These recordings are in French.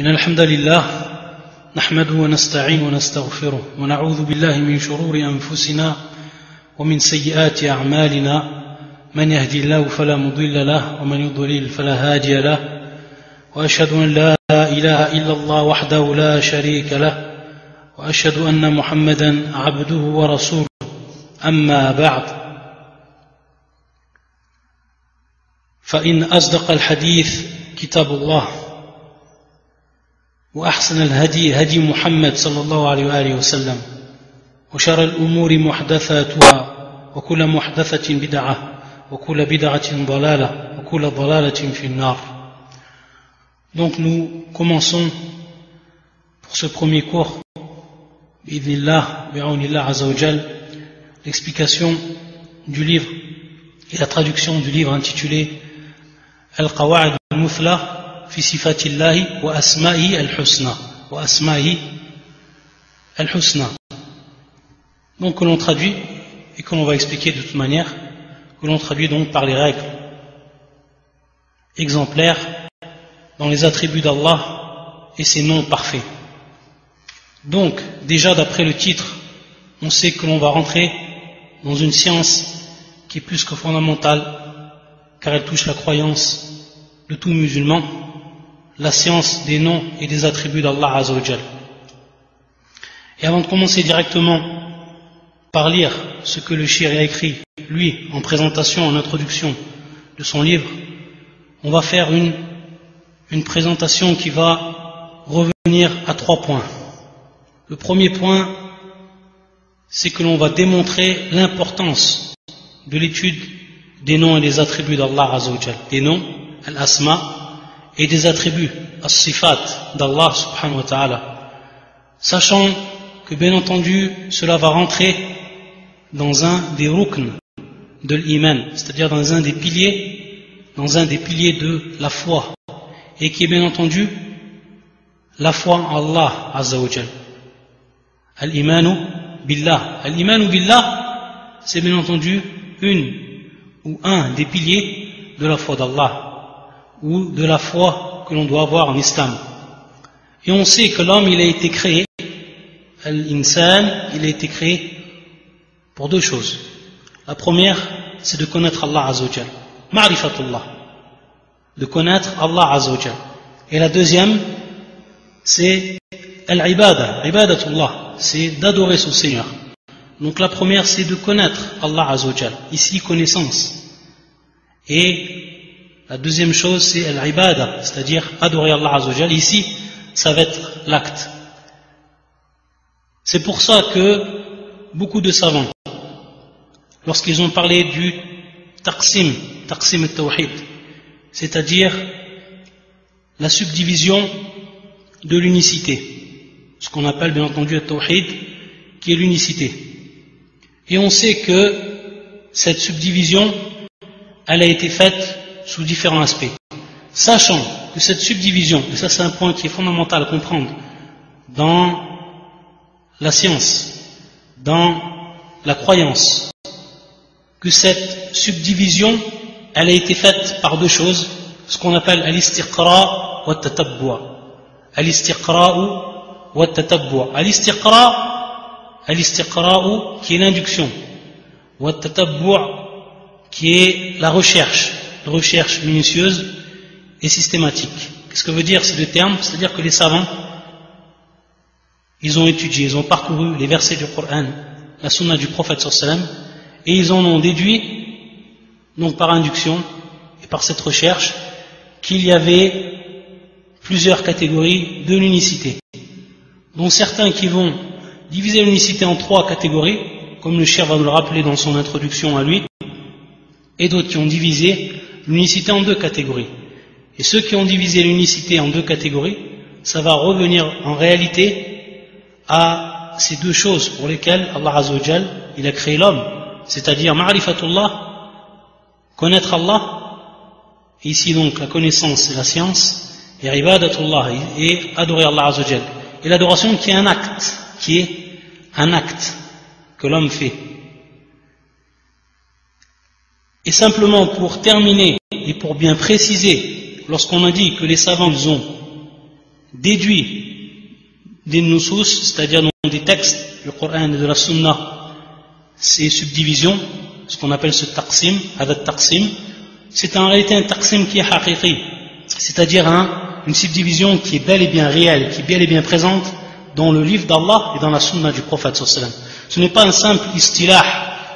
إن الحمد لله نحمده ونستعين ونستغفره ونعوذ بالله من شرور أنفسنا ومن سيئات أعمالنا من يهدي الله فلا مضل له ومن يضلل فلا هادي له وأشهد أن لا إله إلا الله وحده لا شريك له وأشهد أن محمدا عبده ورسوله أما بعد فإن أصدق الحديث كتاب الله وأحسن الهدي هدي محمد صلى الله عليه وآله وسلم وشر الأمور محدثاتها وكل محدثة بدعة وكل بدعة ضلالة وكل ضلالة في النار. Donc nous commençons pour ce premier cours bi'idhnillah bi'awnillah azza wa jal l'explication du livre et la traduction du livre intitulé Al-Qawa'id al-Muthla fi sifatillahi wa asma'i al-husna wa asma'i al-husna, donc que l'on traduit et que l'on va expliquer de toute manière, que l'on traduit donc par les règles exemplaires dans les attributs d'Allah et ses noms parfaits. Donc déjà d'après le titre on sait que l'on va rentrer dans une science qui est plus que fondamentale car elle touche la croyance de tout musulman, la science des noms et des attributs d'Allah Azza wa Jal. Et avant de commencer directement par lire ce que le Cheikh a écrit, lui, en présentation, en introduction de son livre, on va faire une présentation qui va revenir à 3 points. Le premier point, c'est que l'on va démontrer l'importance de l'étude des noms et des attributs d'Allah Azza wa Jal, des noms, al-asma, et des attributs, as-sifat d'Allah subhanahu wa ta'ala, sachant que bien entendu cela va rentrer dans un des rukn de l'iman, c'est-à-dire dans un des piliers de la foi, et qui est bien entendu la foi en Allah azza wa jal. Al-imanu billah. Al-imanu billah, c'est bien entendu un des piliers de la foi d'Allah, ou de la foi que l'on doit avoir en islam. Et on sait que l'homme, il a été créé, al-insan, il a été créé pour 2 choses. La première, c'est de connaître Allah Azza wa Jal, ma'rifatullah, de connaître Allah Azza wa Jal. Et la deuxième, c'est al-ibada, ibadatullah, c'est d'adorer son Seigneur. Donc la première, c'est de connaître Allah Azza wa Jal, ici connaissance. Et la deuxième chose, c'est al-ibada, c'est-à-dire adorer Allah Azza wa Jal. Ici, ça va être l'acte. C'est pour ça que beaucoup de savants, lorsqu'ils ont parlé du taqsim al-tawhid, c'est-à-dire la subdivision de l'unicité, ce qu'on appelle bien entendu al-tawhid, qui est l'unicité. Et on sait que cette subdivision, elle a été faite sous différents aspects, sachant que cette subdivision, et ça c'est un point qui est fondamental à comprendre dans la science, dans la croyance, que cette subdivision, elle a été faite par 2 choses, ce qu'on appelle al-istiqra' wa tatabbu'. Al-istiqra' wa tatabbu'. Al-istiqra' qui est l'induction, wa tatabbu' qui est la recherche minutieuse et systématique. Qu'est-ce que veut dire ces 2 termes? C'est-à-dire que les savants, ils ont étudié, ils ont parcouru les versets du Coran, la sunna du prophète sallallahu alayhi wa sallam, et ils en ont déduit, donc par induction et par cette recherche, qu'il y avait plusieurs catégories de l'unicité, dont certains qui vont diviser l'unicité en 3 catégories, comme le Cheikh va nous le rappeler dans son introduction à lui, et d'autres qui ont divisé l'unicité en 2 catégories. Et ceux qui ont divisé l'unicité en 2 catégories, ça va revenir en réalité à ces 2 choses pour lesquelles Allah Azza wa Jal, il a créé l'homme, c'est-à-dire ma'rifatullah, connaître Allah, et ici donc la connaissance et la science, et ibadatullah, et adorer Allah Azza wa Jal. Et l'adoration qui est un acte que l'homme fait. Et simplement pour terminer et pour bien préciser, lorsqu'on a dit que les savants ils ont déduit des nusus, c'est-à-dire dans des textes du Coran et de la Sunna, ces subdivisions, ce qu'on appelle ce taqsim, hadad taqsim, c'est en réalité un taqsim qui est haqiqi, c'est-à-dire une subdivision qui est bel et bien réelle, qui est bel et bien présente dans le livre d'Allah et dans la Sunna du prophète sallallahu alayhi wa sallam. Ce n'est pas un simple istilah,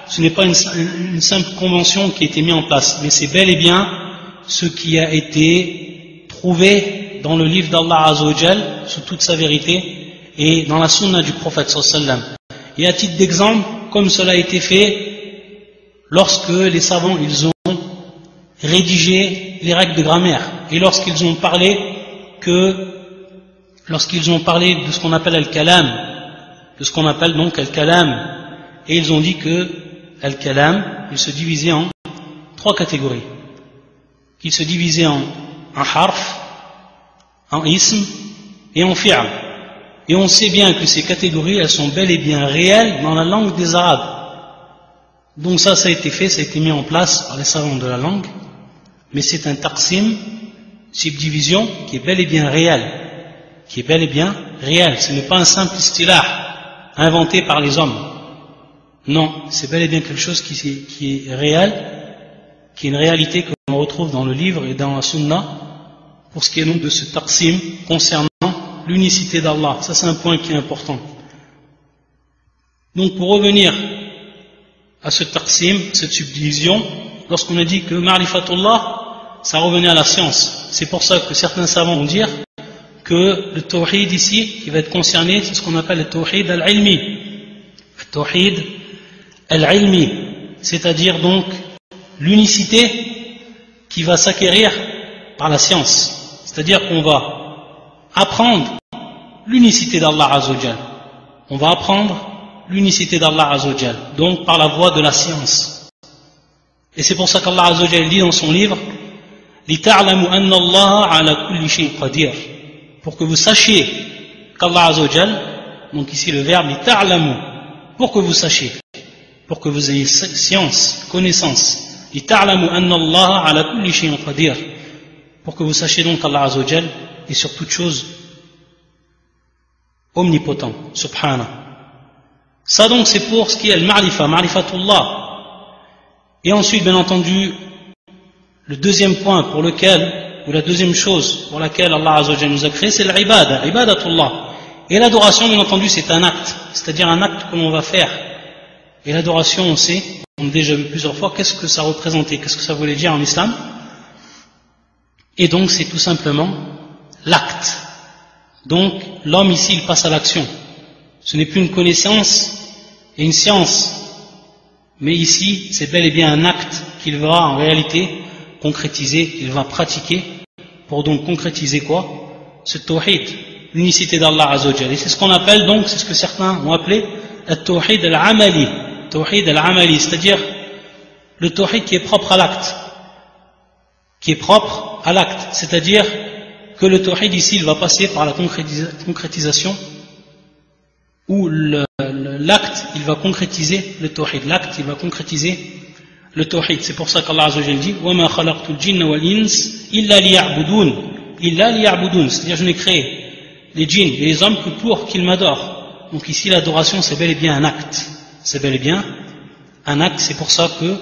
ce n'est pas une simple convention qui a été mise en place, mais c'est bel et bien ce qui a été prouvé dans le livre d'Allah Azza wa Jal sous toute sa vérité et dans la Sunna du prophète sallallahu alayhi wa sallam. Et à titre d'exemple, comme cela a été fait lorsque les savants ils ont rédigé les règles de grammaire et lorsqu'ils ont parlé de ce qu'on appelle al-kalam, de ce qu'on appelle donc al-kalam, et ils ont dit que al-kalam il se divisait en 3 catégories, qu'il se divisait en harf, en ism et en fi'l. Et on sait bien que ces catégories elles sont bel et bien réelles dans la langue des Arabes. Donc ça a été fait, ça a été mis en place par les savants de la langue, mais c'est un taqsim, subdivision qui est bel et bien réelle, qui est bel et bien réelle. Ce n'est pas un simple istilah inventé par les hommes. Non, c'est bel et bien quelque chose qui est réel, qui est une réalité que l'on retrouve dans le livre et dans la sunna, pour ce qui est donc de ce taqsim concernant l'unicité d'Allah. Ça c'est un point qui est important. Donc pour revenir à ce taqsim, cette subdivision, lorsqu'on a dit que ma'rifatullah, ça revenait à la science. C'est pour ça que certains savants vont dire que le tawhid ici, qui va être concerné, c'est ce qu'on appelle le tawhid al-ilmi. Le tawhid al-ilmi, c'est-à-dire donc l'unicité qui va s'acquérir par la science. C'est-à-dire qu'on va apprendre l'unicité d'Allah Azza wa Jal. On va apprendre l'unicité d'Allah Azza wa Jal, donc par la voie de la science. Et c'est pour ça qu'Allah Azza wa Jal dit dans son livre لِتَعْلَمُوا أَنَّ اللَّهَ عَلَى كُلِّ شَيْءٍ قَدِيرٌ, pour que vous sachiez qu'Allah Azza wa Jal, donc ici le verbe لِتَعْلَمُوا, pour que vous sachiez, pour que vous ayez science, connaissance, لِتَعْلَمُوا أَنَّ اللَّهَ عَلَى كُلِّ شَيْءٍ قَدِيرٌ, pour que vous sachiez donc qu'Allah Azza wa Jal est sur toute chose omnipotent, subhana. Ça donc c'est pour ce qui est le ma'rifa, ma'rifatullah. Et ensuite bien entendu le deuxième point pour lequel, ou la deuxième chose pour laquelle Allah Azza wa Jalla nous a créé, c'est l'ibada, ibadatullah. Et l'adoration bien entendu c'est un acte, c'est-à-dire un acte que l'on va faire. Et l'adoration on sait, on a déjà vu plusieurs fois, qu'est-ce que ça représentait, qu'est-ce que ça voulait dire en islam. Et donc c'est tout simplement l'acte. Donc l'homme ici il passe à l'action. Ce n'est plus une connaissance et une science, mais ici c'est bel et bien un acte qu'il va en réalité concrétiser, qu'il va pratiquer pour donc concrétiser quoi? Ce tawhid, l'unicité d'Allah Azza wa Jalla. Et c'est ce qu'on appelle donc, c'est ce que certains ont appelé le tawhid al-amali, tawhid al-amali, c'est-à-dire le tawhid qui est propre à l'acte, qui est propre à l'acte, c'est-à-dire que le tawhid ici il va passer par la concrétisation, où l'acte il va concrétiser le tawhid, l'acte il va concrétiser le tawhid. C'est pour ça qu'Allah Azza wa Jalla dit وَمَا خَلَقْتُ الْجِنَّ وَالْإِنسَ إِلَّا لِيَعْبُدُونَ, c'est-à-dire je n'ai créé les djinns et les hommes que pour qu'ils m'adorent. Donc ici l'adoration c'est bel et bien un acte, c'est bel et bien un acte. C'est pour ça que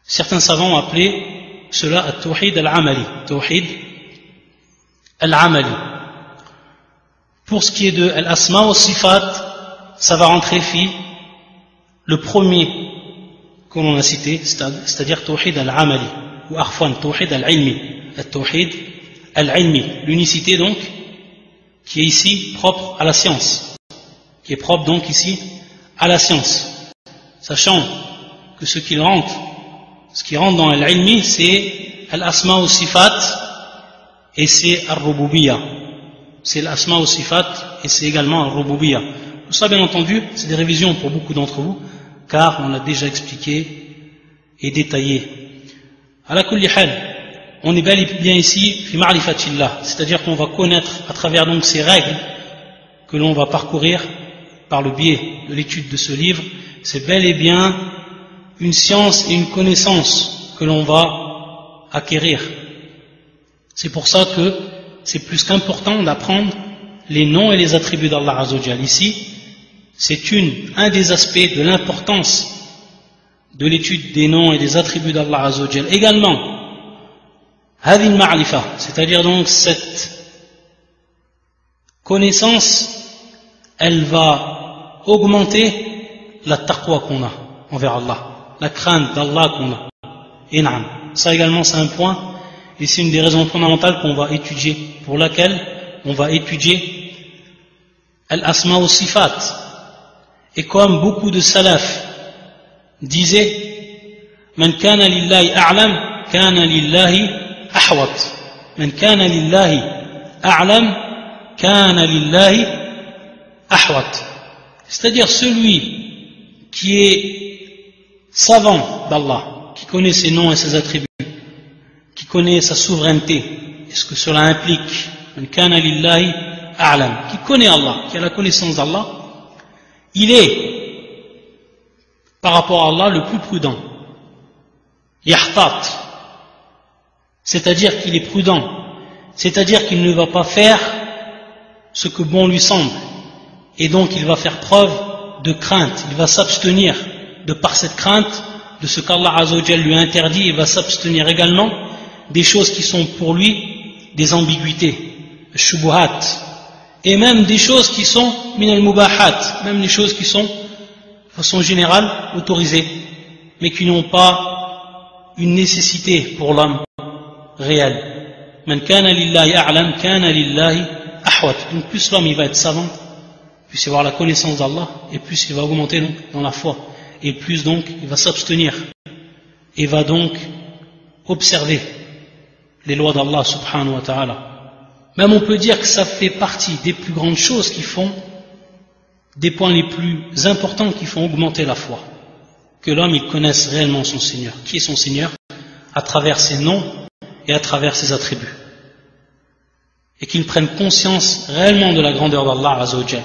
certains savants ont appelé cela at-tawhid al-amali, tawhid al-amali. Pour ce qui est de al-asma wa sifat, ça va rentrer le premier que l'on a cité, c'est-à-dire tawhid al-amali, ou arfan, tawhid al-ilmi, tawhid al-ilmi, l'unicité donc, qui est ici propre à la science, qui est propre donc ici à la science, sachant que ce qui rentre dans al-ilmi, c'est al-asma wa sifat, et c'est al-rububiyya, c'est l'asma wa sifat, et c'est également al-rububiyya. Tout ça bien entendu, c'est des révisions pour beaucoup d'entre vous, car on l'a déjà expliqué et détaillé. Ala kulli hal, on est bel et bien ici fi ma'rifatillah, c'est-à-dire qu'on va connaître à travers donc ces règles que l'on va parcourir par le biais de l'étude de ce livre, c'est bel et bien une science et une connaissance que l'on va acquérir. C'est pour ça que c'est plus qu'important d'apprendre les noms et les attributs d'Allah Azzawajal. Ici, c'est un des aspects de l'importance de l'étude des noms et des attributs d'Allah Azzawajal. Également, Hadhi Ma'rifa, c'est-à-dire donc cette connaissance, elle va augmenter la taqwa qu'on a envers Allah, la crainte d'Allah qu'on a. Et naam, ça également c'est un point, et c'est une des raisons fondamentales qu'on va étudier, pour laquelle on va étudier Al-Asma wa Sifat. Et comme beaucoup de salaf disaient, Man kana lillahi a'lam, kana lillahi ahwat. Man kana lillahi a'lam, kana lillahi ahwat. C'est-à-dire celui qui est savant d'Allah, qui connaît ses noms et ses attributs, qui connaît sa souveraineté, et ce que cela implique, Man kana lillahi a'lam, qui connaît Allah, qui a la connaissance d'Allah, il est, par rapport à Allah, le plus prudent. Yahtat, c'est-à-dire qu'il est prudent, c'est-à-dire qu'il ne va pas faire ce que bon lui semble, et donc il va faire preuve de crainte, il va s'abstenir de par cette crainte de ce qu'Allah Azzawajal lui a interdit, il va s'abstenir également des choses qui sont pour lui des ambiguïtés, shubuhat, et même des choses qui sont min al-mubahat, même les choses qui sont de façon générale autorisées, mais qui n'ont pas une nécessité pour l'homme réelle. Man kana lillahi a'lam, kana lillahi ahwat. Donc plus l'homme il va être savant, plus il va avoir la connaissance d'Allah, et plus il va augmenter donc dans la foi, et plus donc il va s'abstenir, et va donc observer les lois d'Allah subhanahu wa ta'ala. Même on peut dire que ça fait partie des plus grandes choses qui font, des points les plus importants qui font augmenter la foi. Que l'homme il connaisse réellement son Seigneur. Qui est son Seigneur? À travers ses noms et à travers ses attributs. Et qu'il prenne conscience réellement de la grandeur d'Allah Azzawajal.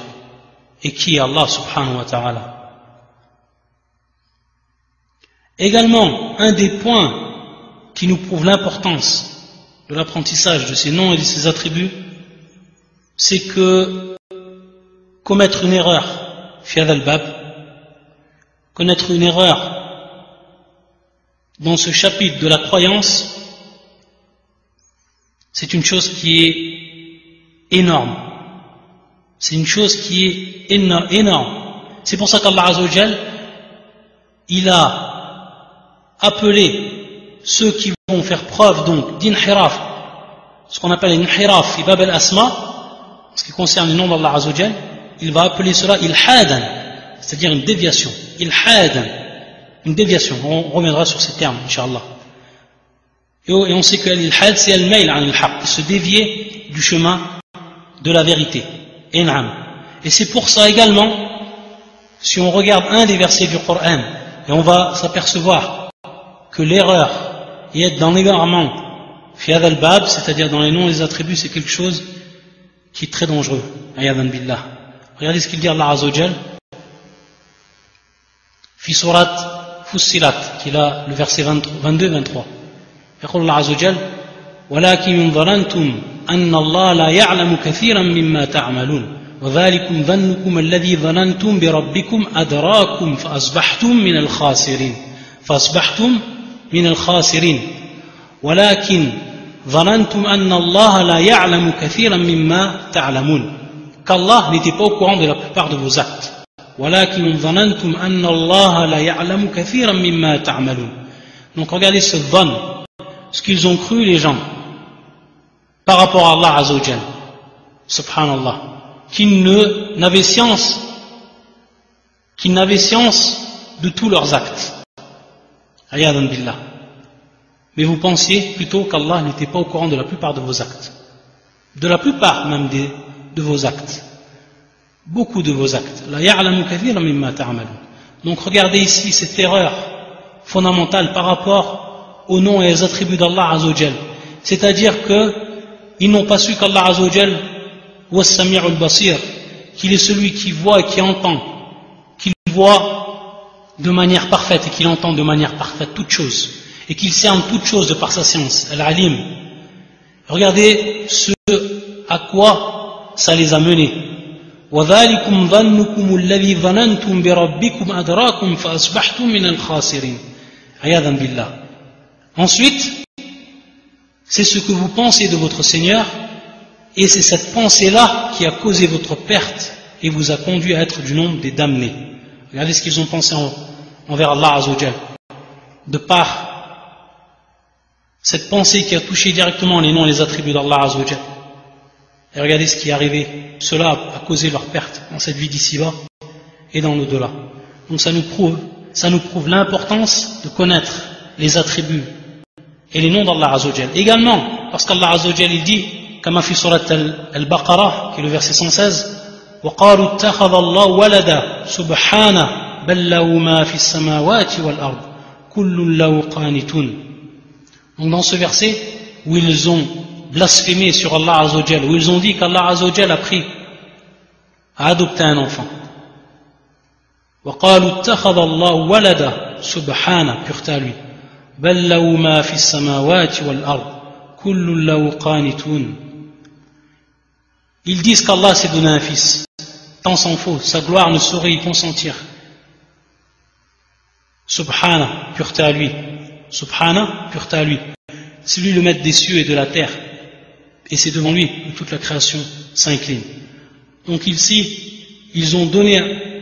Et qui est Allah subhanahu wa ta'ala. Également, un des points qui nous prouve l'importance de l'apprentissage de ces noms et de ces attributs, c'est que commettre une erreur, fi hadha al-bab, connaître une erreur dans ce chapitre de la croyance, c'est une chose qui est énorme. C'est une chose qui est énorme. C'est pour ça qu'Allah Azzawajal, il a appelé ceux qui vont faire preuve donc d'inhiraf, ce qu'on appelle l'inhiraf fi bab al-asma, en ce qui concerne les noms d'Allah Azzawajal, il va appeler cela ilhadan, c'est-à-dire une déviation. Ilhadan, une déviation. On reviendra sur ces termes, Inch'Allah. Et on sait que l'ilhad, c'est al-mail an al-haq, se dévier du chemin de la vérité. Et c'est pour ça également, si on regarde un des versets du Coran, et on va s'apercevoir que l'erreur et être dans l'égarement fi hadha al-bab, c'est-à-dire dans les noms et les attributs, c'est quelque chose qui est très dangereux. Ayadan billah. Regardez ce qu'il dit Allah Azzawajal fi surat Fussilat, qui est là le verset 22-23. يقول الله عز وجل ولكن ظننتم أن الله لا يعلم كثيرا مما تعملون وذلكم ظنكم الذي ظننتم بربكم أدراكم فأصبحتم من الخاسرين ولكن ظننتم أن الله لا يعلم كثيرا مما تعلمون qu'Allah n'était pas au courant de la plupart de vos actes ولكن ظننتم أن الله لا يعلم كثيرا مما تعملون. Donc regardez ce dhann, ce qu'ils ont cru les gens par rapport à Allah Azzawajal, subhanallah, qu'ils n'avaient science de tous leurs actes. Ayadan billah. Mais vous pensiez plutôt qu'Allah n'était pas au courant de la plupart de vos actes, de la plupart même de vos actes, beaucoup de vos actes. La ya'lamu kathiran mimma ta'malun. Donc regardez ici cette erreur fondamentale par rapport aux noms et aux attributs d'Allah Azzawajal. C'est-à-dire qu'ils n'ont pas su qu'Allah Azzawajal wa sami'ul basir, qu'il est celui qui voit et qui entend, qu'il voit de manière parfaite et qu'il entend de manière parfaite toutes choses, et qu'il cerne toutes choses de par sa science, al-alim. Regardez ce à quoi ça les a menés. وَذَلِكُمْ ظَنُّكُمُ الَّذِي ظَنَنْتُمْ بِرَبِّكُمْ أَدْرَاكُمْ فَأَصْبَحْتُمْ مِنَ الْخَاسِرِينَ. عِيَاذًا بِاللَّهِ. Ensuite, c'est ce que vous pensez de votre Seigneur, et c'est cette pensée-là qui a causé votre perte et vous a conduit à être du nombre des damnés. Regardez ce qu'ils ont pensé envers Allah Azza wa Jal. De par cette pensée qui a touché directement les noms et les attributs d'Allah Azza wa Jal. Et regardez ce qui est arrivé. Cela a causé leur perte dans cette vie d'ici-bas et dans l'au-delà. Donc ça nous prouve l'importance de connaître les attributs et les noms d'Allah Azza wa Jal. Également, parce qu'Allah Azza wa Jal il dit, comme في سورة Al-Baqarah, qui est le verset 116, وَقَالُوا اتَّخَذَ اللَّهُ وَلَدًا سُبْحَانَهُ بَل لَّهُ مَا فِي السَّمَاوَاتِ وَالْأَرْضِ كُلٌّ لَّهُ قَانِتٌ. Donc dans ce verset, où ils ont blasphémé sur Allah Azza wa Jal, où ils ont dit qu'Allah Azza wa Jal a adopté un enfant. وَقَالُوا اتَّخَذَ اللَّهُ وَلَدًا سُبْحَانَهُ, pureté à lui. بَل لَّهُ مَا فِي السَّمَاوَاتِ وَالْأَرْضِ كُلٌّ لَّهُ قَانِتٌ. Ils disent qu'Allah s'est donné un fils. Tant s'en faut, sa gloire ne saurait y consentir. Subhana, pureté à lui. Subhana, pureté à lui. C'est lui le maître des cieux et de la terre. Et c'est devant lui que toute la création s'incline. Donc ici, ils ont donné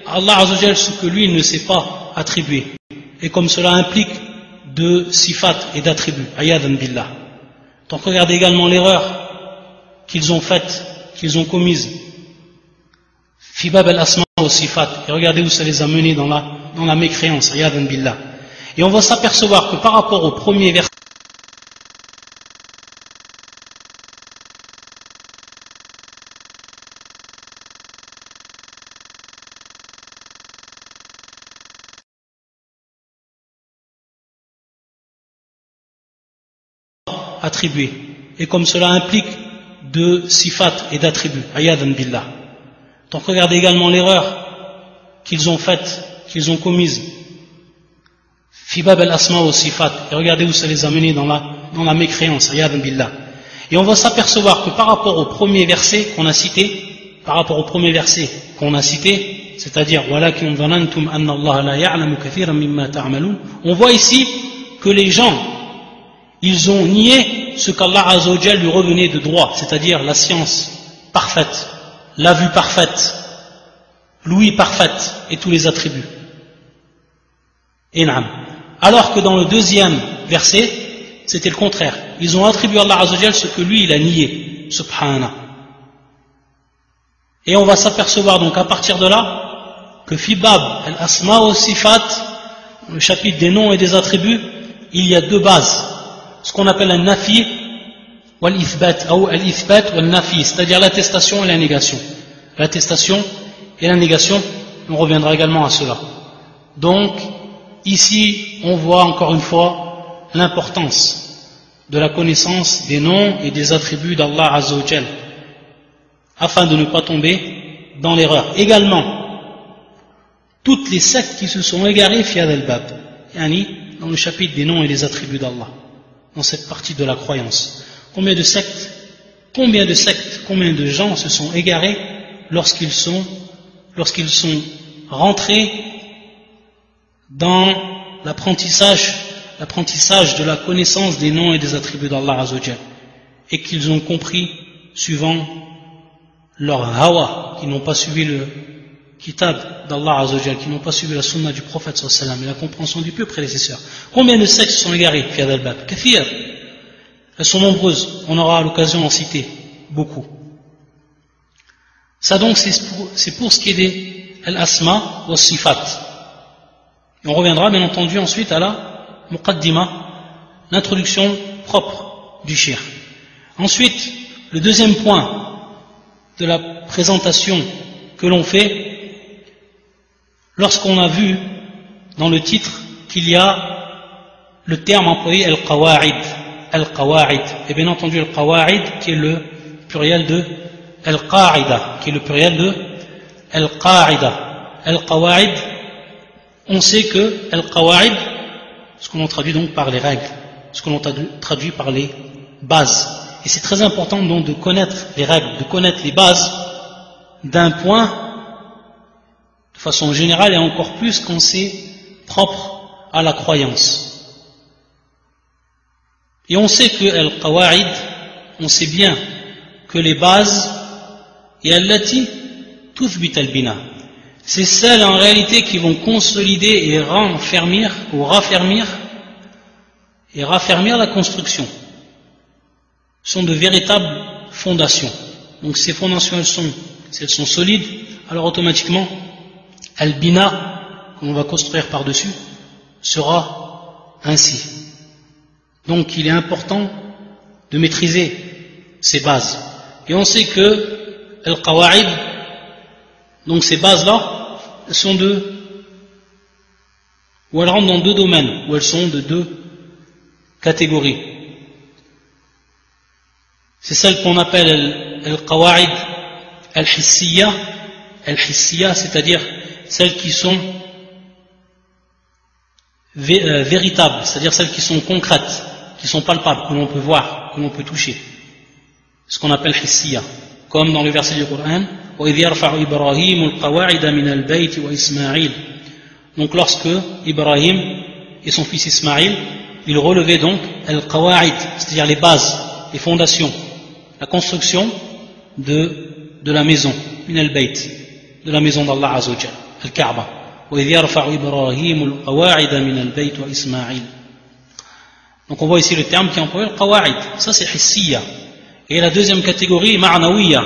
à Allah Azza wa Jal ce que lui ne s'est pas attribué. Et comme cela implique de sifat et d'attributs. Ayadan billah. Donc regardez également l'erreur qu'ils ont faite, qu'ils ont commise. Fibab al-asma wa sifat. Et regardez où ça les a menés dans la mécréance. Ayadan billah. Et on va s'apercevoir que par rapport au premier verset, attribué. Et comme cela implique de sifat et d'attributs. Ayadan billah. Donc regardez également l'erreur qu'ils ont faite, qu'ils ont commise. Fibab al-asma wa sifat. Et regardez où ça les a menés dans la mécréance. Ayadan billah. Et on va s'apercevoir que par rapport au premier verset qu'on a cité, c'est-à-dire walakin dhanantum anna Allah la ya'lamu kathiran mimma ta'malun, on voit ici que les gens, ils ont nié ce qu'Allah Azza wa Jal lui revenait de droit, c'est-à-dire la science parfaite, la vue parfaite, l'ouïe parfaite et tous les attributs. In'am. Alors que dans le deuxième verset, c'était le contraire. Ils ont attribué à Allah Azza wa Jal ce que lui il a nié, subhana. Et on va s'apercevoir donc à partir de là que Fibab al-Asma wa Sifat, le chapitre des noms et des attributs, il y a deux bases. Ce qu'on appelle un nafi wal ithbat, ou al ithbat wal nafi, c'est-à-dire l'attestation et la négation. L'attestation et la négation, on reviendra également à cela. Donc, ici, on voit encore une fois l'importance de la connaissance des noms et des attributs d'Allah Azza wa Jal, afin de ne pas tomber dans l'erreur. Également, toutes les sectes qui se sont égarées fi hadha al-bab, yani dans le chapitre des noms et des attributs d'Allah, dans cette partie de la croyance. Combien de sectes, combien de gens se sont égarés lorsqu'ils sont rentrés dans l'apprentissage de la connaissance des noms et des attributs d'Allah Azza wa Jal, et qu'ils ont compris suivant leur hawa, qui n'ont pas suivi le kitab d'Allah Azza wa Jal, qui n'ont pas suivi la sunna du prophète sallallahu alayhi wa sallam et la compréhension du pieux prédécesseur. Combien de sectes sont égarés fi hadha al-bab? Kathir. Elles sont nombreuses, on aura l'occasion d'en citer beaucoup. Ça donc c'est pour ce qui est des al-asma wa sifat. Et on reviendra bien entendu ensuite à la muqaddima, l'introduction propre du shir. Ensuite, le deuxième point de la présentation que l'on fait, lorsqu'on a vu dans le titre qu'il y a le terme employé al-qawa'id, et bien entendu al-qawa'id qui est le pluriel de al-qa'ida, al-qawa'id, on sait que al-qawa'id, ce que l'on traduit donc par les règles, ce que l'on traduit par les bases, Et c'est très important donc de connaître les règles, de connaître les bases d'un point de façon générale et encore plus quand c'est propre à la croyance. Et on sait que al-qawa'id, on sait bien que les bases, et allati tuthbit al-bina, c'est celles en réalité qui vont consolider et raffermir la construction. Ce sont de véritables fondations. Donc ces fondations, si elles sont solides, alors automatiquement, al-bina, qu'on va construire par-dessus, sera ainsi. Donc il est important de maîtriser ces bases. Et on sait que al-qawa'id, donc ces bases-là, elles sont ou elles rentrent dans deux domaines, ou elles sont de deux catégories. C'est celle qu'on appelle al-qawa'id al-hissiya, c'est-à-dire celles qui sont véritables, c'est-à-dire celles qui sont concrètes, qui sont palpables, que l'on peut voir, que l'on peut toucher. Ce qu'on appelle hissiya, comme dans le verset du Coran, وَإِذْ يَرْفَعُ إِبْرَاهِيمُ الْقَوَاعِدَ مِنَ الْبَيْتِ وَإِسْمَاعِيلُ. Donc lorsque Ibrahim et son fils Ismaïl, ils relevaient donc al-qawa'id, c'est-à-dire les bases, les fondations, la construction de la maison, min al-bayt, de la maison d'Allah Azza wa Jalla, al-Kaaba. وَإِذْ يَرْفَعُ إِبْرَاهِيمُ الْقَوَاعِدَ مِنَ الْبَيْتِ وَإِسْمَاعِيلُ. Donc on voit ici le terme qui est employé, al-qawa'id, ça c'est hissiya. Et la deuxième catégorie, ma'nawiya,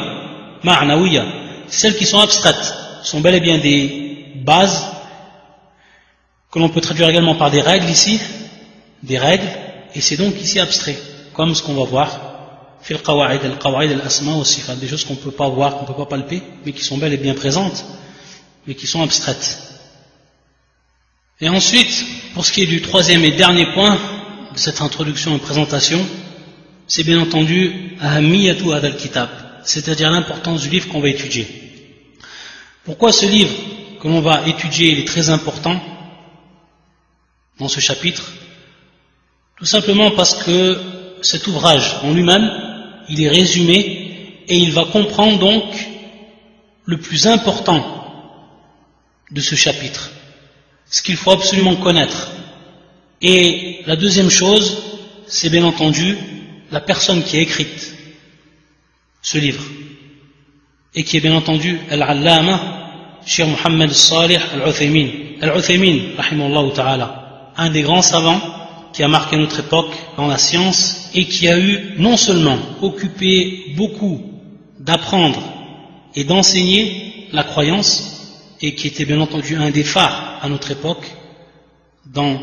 celles qui sont abstraites, sont bel et bien des bases que l'on peut traduire également par des règles ici, des règles, et c'est donc ici abstrait, comme ce qu'on va voir, fil qawa'id, al-qawa'id, al-asma wa sifat, des choses qu'on ne peut pas voir, qu'on ne peut pas palper, mais qui sont bel et bien présentes, mais qui sont abstraites. Et ensuite, pour ce qui est du troisième et dernier point de cette introduction et présentation, c'est bien entendu ahamiyatu hadha al-kitab, c'est-à-dire l'importance du livre qu'on va étudier. Pourquoi ce livre que l'on va étudier il est très important dans ce chapitre? Tout simplement parce que cet ouvrage en lui-même, il est résumé et il va comprendre donc le plus important de ce chapitre, ce qu'il faut absolument connaître. Et la deuxième chose, c'est bien entendu la personne qui a écrit ce livre, et qui est bien entendu Al-Allama, Cheikh Mohammed Salih Al-Uthaymin, rahimahullah ta'ala, un des grands savants qui a marqué notre époque dans la science, et qui a eu non seulement occupé beaucoup d'apprendre et d'enseigner la croyance, et qui était bien entendu un des phares à notre époque dans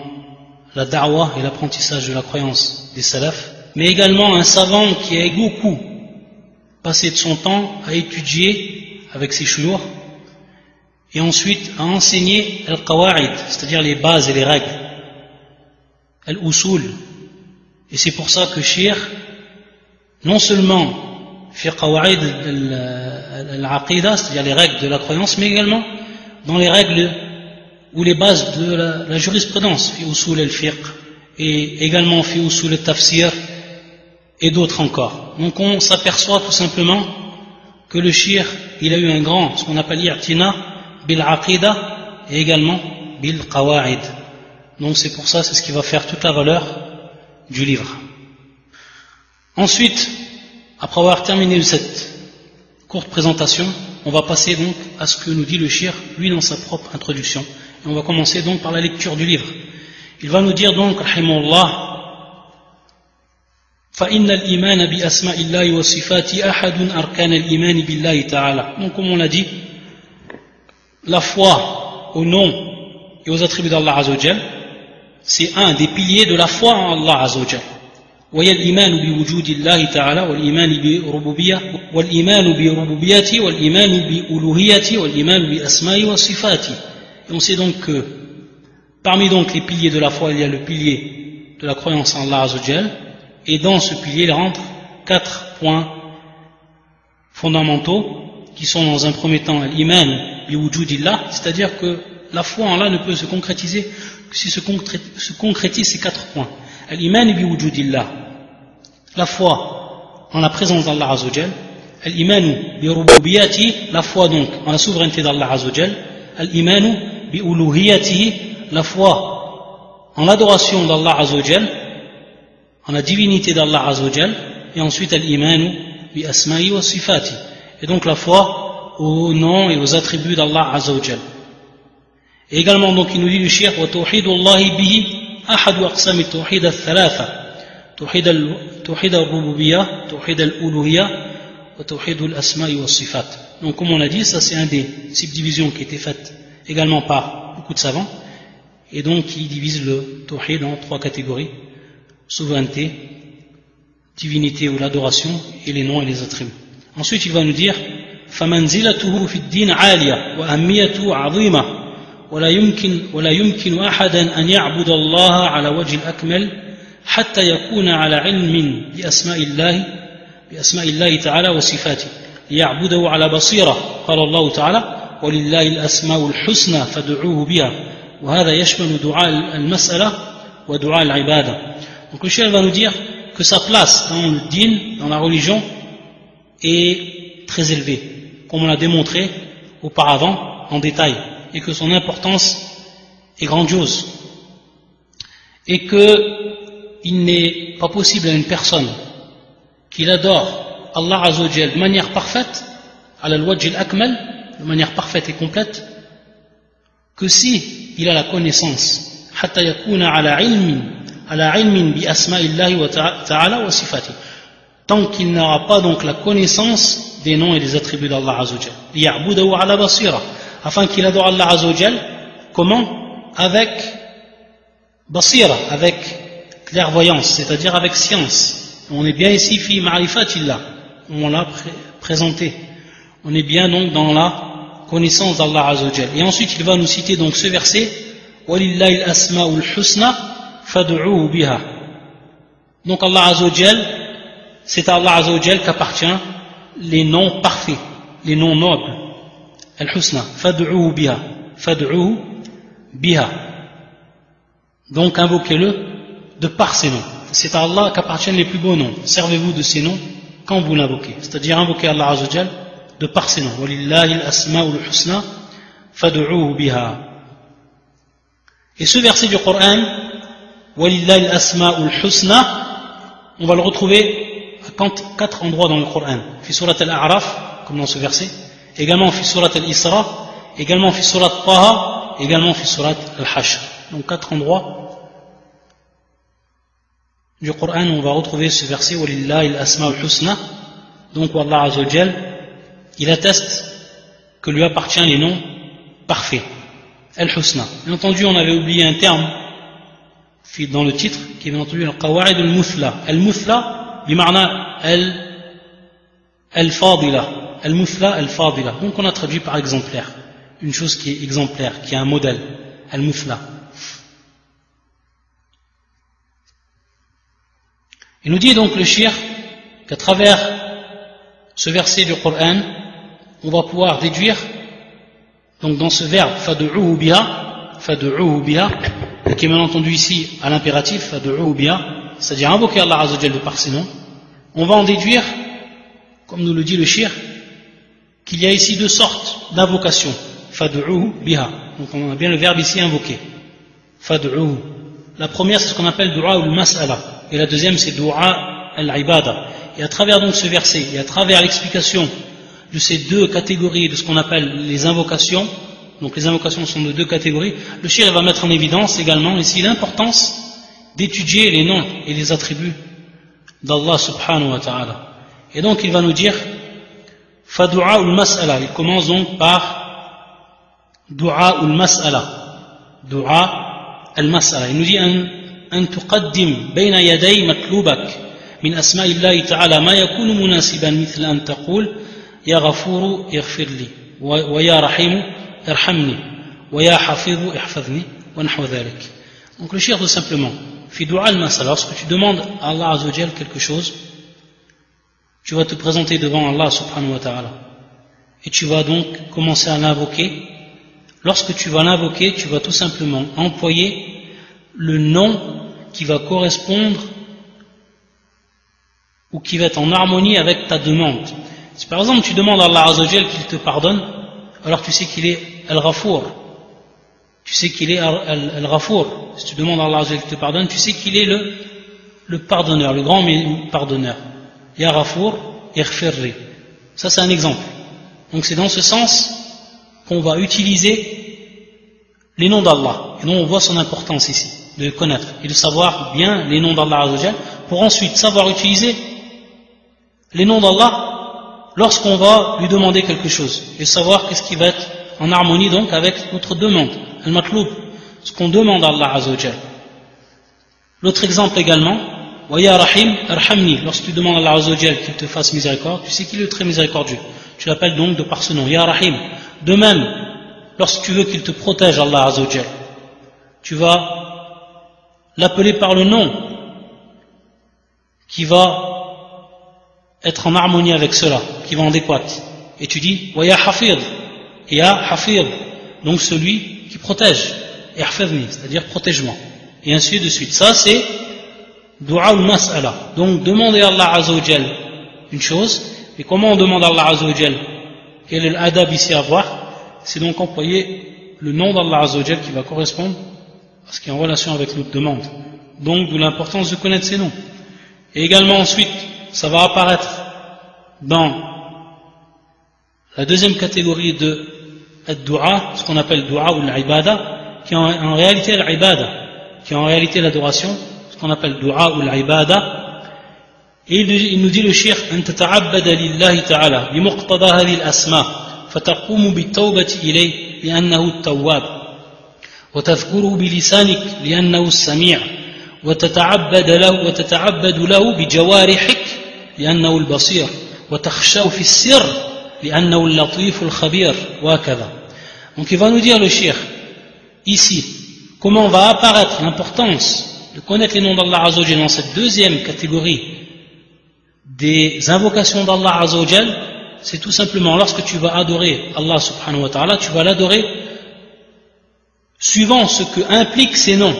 la da'wah et l'apprentissage de la croyance des salafs, mais également un savant qui a beaucoup passé de son temps à étudier avec ses shuyukh et ensuite à enseigner al-qawa'id, c'est-à-dire les bases et les règles, al-usul. Et c'est pour ça que Cheikh, non seulement fi qawa'id al-aqida, c'est-à-dire les règles de la croyance, mais également dans les règles ou les bases de la jurisprudence, fi usul al-fiqh, et également fi usul al-tafsir, et d'autres encore. Donc on s'aperçoit tout simplement que le shir, il a eu un grand, ce qu'on appelle i'tina bil aqida et également bil qawa'id. Donc c'est pour ça, c'est ce qui va faire toute la valeur du livre. Ensuite, après avoir terminé cette courte présentation, on va passer donc à ce que nous dit le shir, lui dans sa propre introduction. Et on va commencer donc par la lecture du livre. Il va nous dire donc, rahimahullah, فإن الإيمان بأسماء الله وصفاته أحد أركان الإيمان بالله تعالى. Donc comme on l'a dit, la foi au nom et aux attributs d'Allah Azza wa Jal, c'est un des piliers de la foi en Allah Azza wa Jal. وهي الإيمان بوجود الله تعالى والإيمان بربوبيته والإيمان بألوهيته والإيمان بأسمائه وصفاته. Et on sait donc que parmi donc les piliers de la foi, il y a le pilier de la croyance en Allah Azza wa Jal. Et dans ce pilier, il rentre 4 points fondamentaux qui sont dans un premier temps l'iman bi wujudillah, c'est-à-dire que la foi en Allah ne peut se concrétiser que si se concrétise ces 4 points. L'iman bi wujudillah, la foi en la présence d'Allah Azzawajal, al-imanu bi rububiyyatihi, la foi donc en la souveraineté d'Allah Azzawajal, al-imanu bi uluhiyyatihi, la foi en l'adoration d'Allah Azzawajal, en la divinité d'Allah Azzawajal, et ensuite al-imanu bi asma'i wa sifati, et donc la foi aux noms et aux attributs d'Allah Azzawajal. Et également donc il nous dit le cheikh wa tawhidullahi bihi ahadu aqsam at-tawhid al-thalatha, tawhid al-rububiyyah, tawhid al-uluhiyyah wa tawhid al-asma'i wa sifat. Donc comme on l'a dit, ça c'est un des subdivisions qui a été faite également par beaucoup de savants, et donc qui divise le tawhid en trois catégories: souveraineté, divinité ou l'adoration, et les noms et les attributs. Ensuite il va nous dire فمنزلته في الدين عالية وأهميته عظيمة ولا يمكن أحدا أن يعبد الله على وجه الأكمل حتى يكون على علم بأسماء الله تعالى وصفاته ليعبده على بصيرة. قال الله تعالى ولله الأسماء الحسنى فادعوه بها وهذا يشمل دعاء المسألة ودعاء العبادة. Donc le cheikh va nous dire que sa place dans le dîn, dans la religion, est très élevée, comme on l'a démontré auparavant en détail, et que son importance est grandiose, et qu'il n'est pas possible à une personne qu'il adore Allah Azzawajal de manière parfaite, ala al-wajh al-akmal, de manière parfaite et complète, que si il a la connaissance, hatta yakuna ala ilmin bi asma'illahi wa ta'ala wa sifati, tant qu'il n'aura pas donc la connaissance des noms et des attributs d'Allah Azzawajal, liya'budahu ala basira, afin qu'il adore Allah Azzawajal, comment? Avec basira, avec clairvoyance, c'est-à-dire avec science. On est bien ici fi ma'rifatillah, on l'a présenté, on est bien donc dans la connaissance d'Allah Azzawajal. Et ensuite il va nous citer donc ce verset walillahi al-asma'ul husna fad'uhu biha. Donc Allah Azzawajal, c'est à Allah Azzawajal qu'appartient les noms parfaits, les noms nobles, al-husna, fad'uhu biha, donc invoquez-le de par ces noms. C'est à Allah qu'appartiennent les plus beaux noms. Servez-vous de ces noms quand vous l'invoquez, c'est-à-dire invoquez Allah Azzawajal de par ces noms. Walillahi al-asma'ul husna fad'uhu biha. Et ce verset du Coran, walillahi al-asma'ul husna, on va le retrouver à 4 endroits dans le Coran. Fi surat al-A'raf, comme dans ce verset, également fi surat al-Isra, également fi surat Taha, également fi surat al-Hashr. Donc 4 endroits du Coran où on va retrouver ce verset walillahi al-asma'ul husna. Donc Allah Azzawajal, il atteste que lui appartient les noms parfaits, al-husna. Bien entendu, on avait oublié un terme dans le titre qui est bien entendu al-qawa'id al-muthla. Al-muthla bima'na al-fadila, al-muthla al-fadila. Donc on a traduit par exemplaire, une chose qui est exemplaire, qui est un modèle, al-muthla. Il nous dit donc le cheikh qu'à travers ce verset du Coran, on va pouvoir déduire, donc dans ce verbe fad'uhu biha, et qui est bien entendu ici à l'impératif, fad'uhu biha, c'est-à-dire invoquer Allah Azzawajal de par ses noms, on va en déduire, comme nous le dit le cheikh, qu'il y a ici 2 sortes d'invocation, fad'uhu biha. Donc on a bien le verbe ici invoquer, fad'uhu. La première c'est ce qu'on appelle du'a al-mas'ala, et la deuxième c'est du'a al-ibada. Et à travers donc ce verset, et à travers l'explication de ces 2 catégories de ce qu'on appelle les invocations, donc les invocations sont de 2 catégories, le cheikh va mettre en évidence également ici l'importance d'étudier les noms et les attributs d'Allah subhanahu wa ta'ala. Et donc il va nous dire fadu'a al-mas'ala, il commence donc par du'a al-mas'ala, du'a al-mas'ala. Il nous dit أن تقدم بين يدي مطلوبك من أسماء الله تعالى ما يكون مناسبا مثل أن تقول يا غفور اغفر لي ويا رحيم ارحمني ويا حفيظ احفظني ونحو ذلك. Donc le cheikh tout simplement, fi du'a al-mas'ala, lorsque tu demandes à Allah Azzawajal quelque chose, tu vas te présenter devant Allah subhanahu wa ta'ala et tu vas donc commencer à l'invoquer. Lorsque tu vas l'invoquer, tu vas tout simplement employer le nom qui va correspondre ou qui va être en harmonie avec ta demande. Si par exemple tu demandes à Allah Azza wa Jal qu'il te pardonne, alors tu sais qu'il est Al-Ghafour. Tu sais qu'il est Al-Ghafour. Si tu demandes à Allah Azza wa Jal qu'il te pardonne, tu sais qu'il est le pardonneur, le grand pardonneur. Ya Ghafour, Yaghfirli. Ça c'est un exemple. Donc c'est dans ce sens qu'on va utiliser les noms d'Allah. Et donc on voit son importance ici, de connaître et de savoir bien les noms d'Allah Azza wa Jal, pour ensuite savoir utiliser les noms d'Allah lorsqu'on va lui demander quelque chose, et savoir qu'est-ce qui va être en harmonie donc avec notre demande, al-matloub, ce qu'on demande à Allah Azza wa Jal. L'autre exemple également, wa ya Rahim, arhamni, lorsque tu demandes à Allah Azza wa Jal qu'il te fasse miséricorde, tu sais qu'il est très miséricordieux, tu l'appelles donc de par ce nom, ya Rahim. De même, lorsque tu veux qu'il te protège, Allah Azza wa Jal, tu vas l'appeler par le nom qui va être en harmonie avec cela, qui va en adéquate. Et tu dis, wa ya Hafid, et ya Hafid, donc celui qui protège, et Hafidni, c'est-à-dire protège-moi, et ainsi de suite. Ça c'est Dua al-Mas'ala. Donc demander à Allah Azza wa Jal une chose, et comment on demande à Allah Azza wa Jal? Quel est l'adab ici à voir? C'est donc employer le nom d'Allah Azza wa Jal qui va correspondre à ce qui est en relation avec notre demande. Donc d'où l'importance de connaître ces noms. Et également ensuite, ça va apparaître dans la deuxième catégorie de dua, ce qu'on appelle dua ou l'ibada, qui est en réalité l'ibada, qui est en réalité l'adoration, ce qu'on appelle dua ou l'ibada. Et il nous dit le cheikh, أن تتعبد لله تعالى بمقتضى هذه الأسماء فتقوم بالتوبة إليه لأنه التواب وتذكره بلسانك لأنه السميع وتتعبد له بجوارحك لأنه البصير وتخشى في السر لأنه اللطيف الخبير وهكذا. Donc il va nous dire le cheikh ici comment va apparaître l'importance de connaître les noms d'Allah Azza wa Jal dans cette deuxième catégorie des invocations d'Allah Azza wa Jal. C'est tout simplement lorsque tu vas adorer Allah subhanahu wa ta'ala, tu vas l'adorer suivant ce que impliquent ces noms.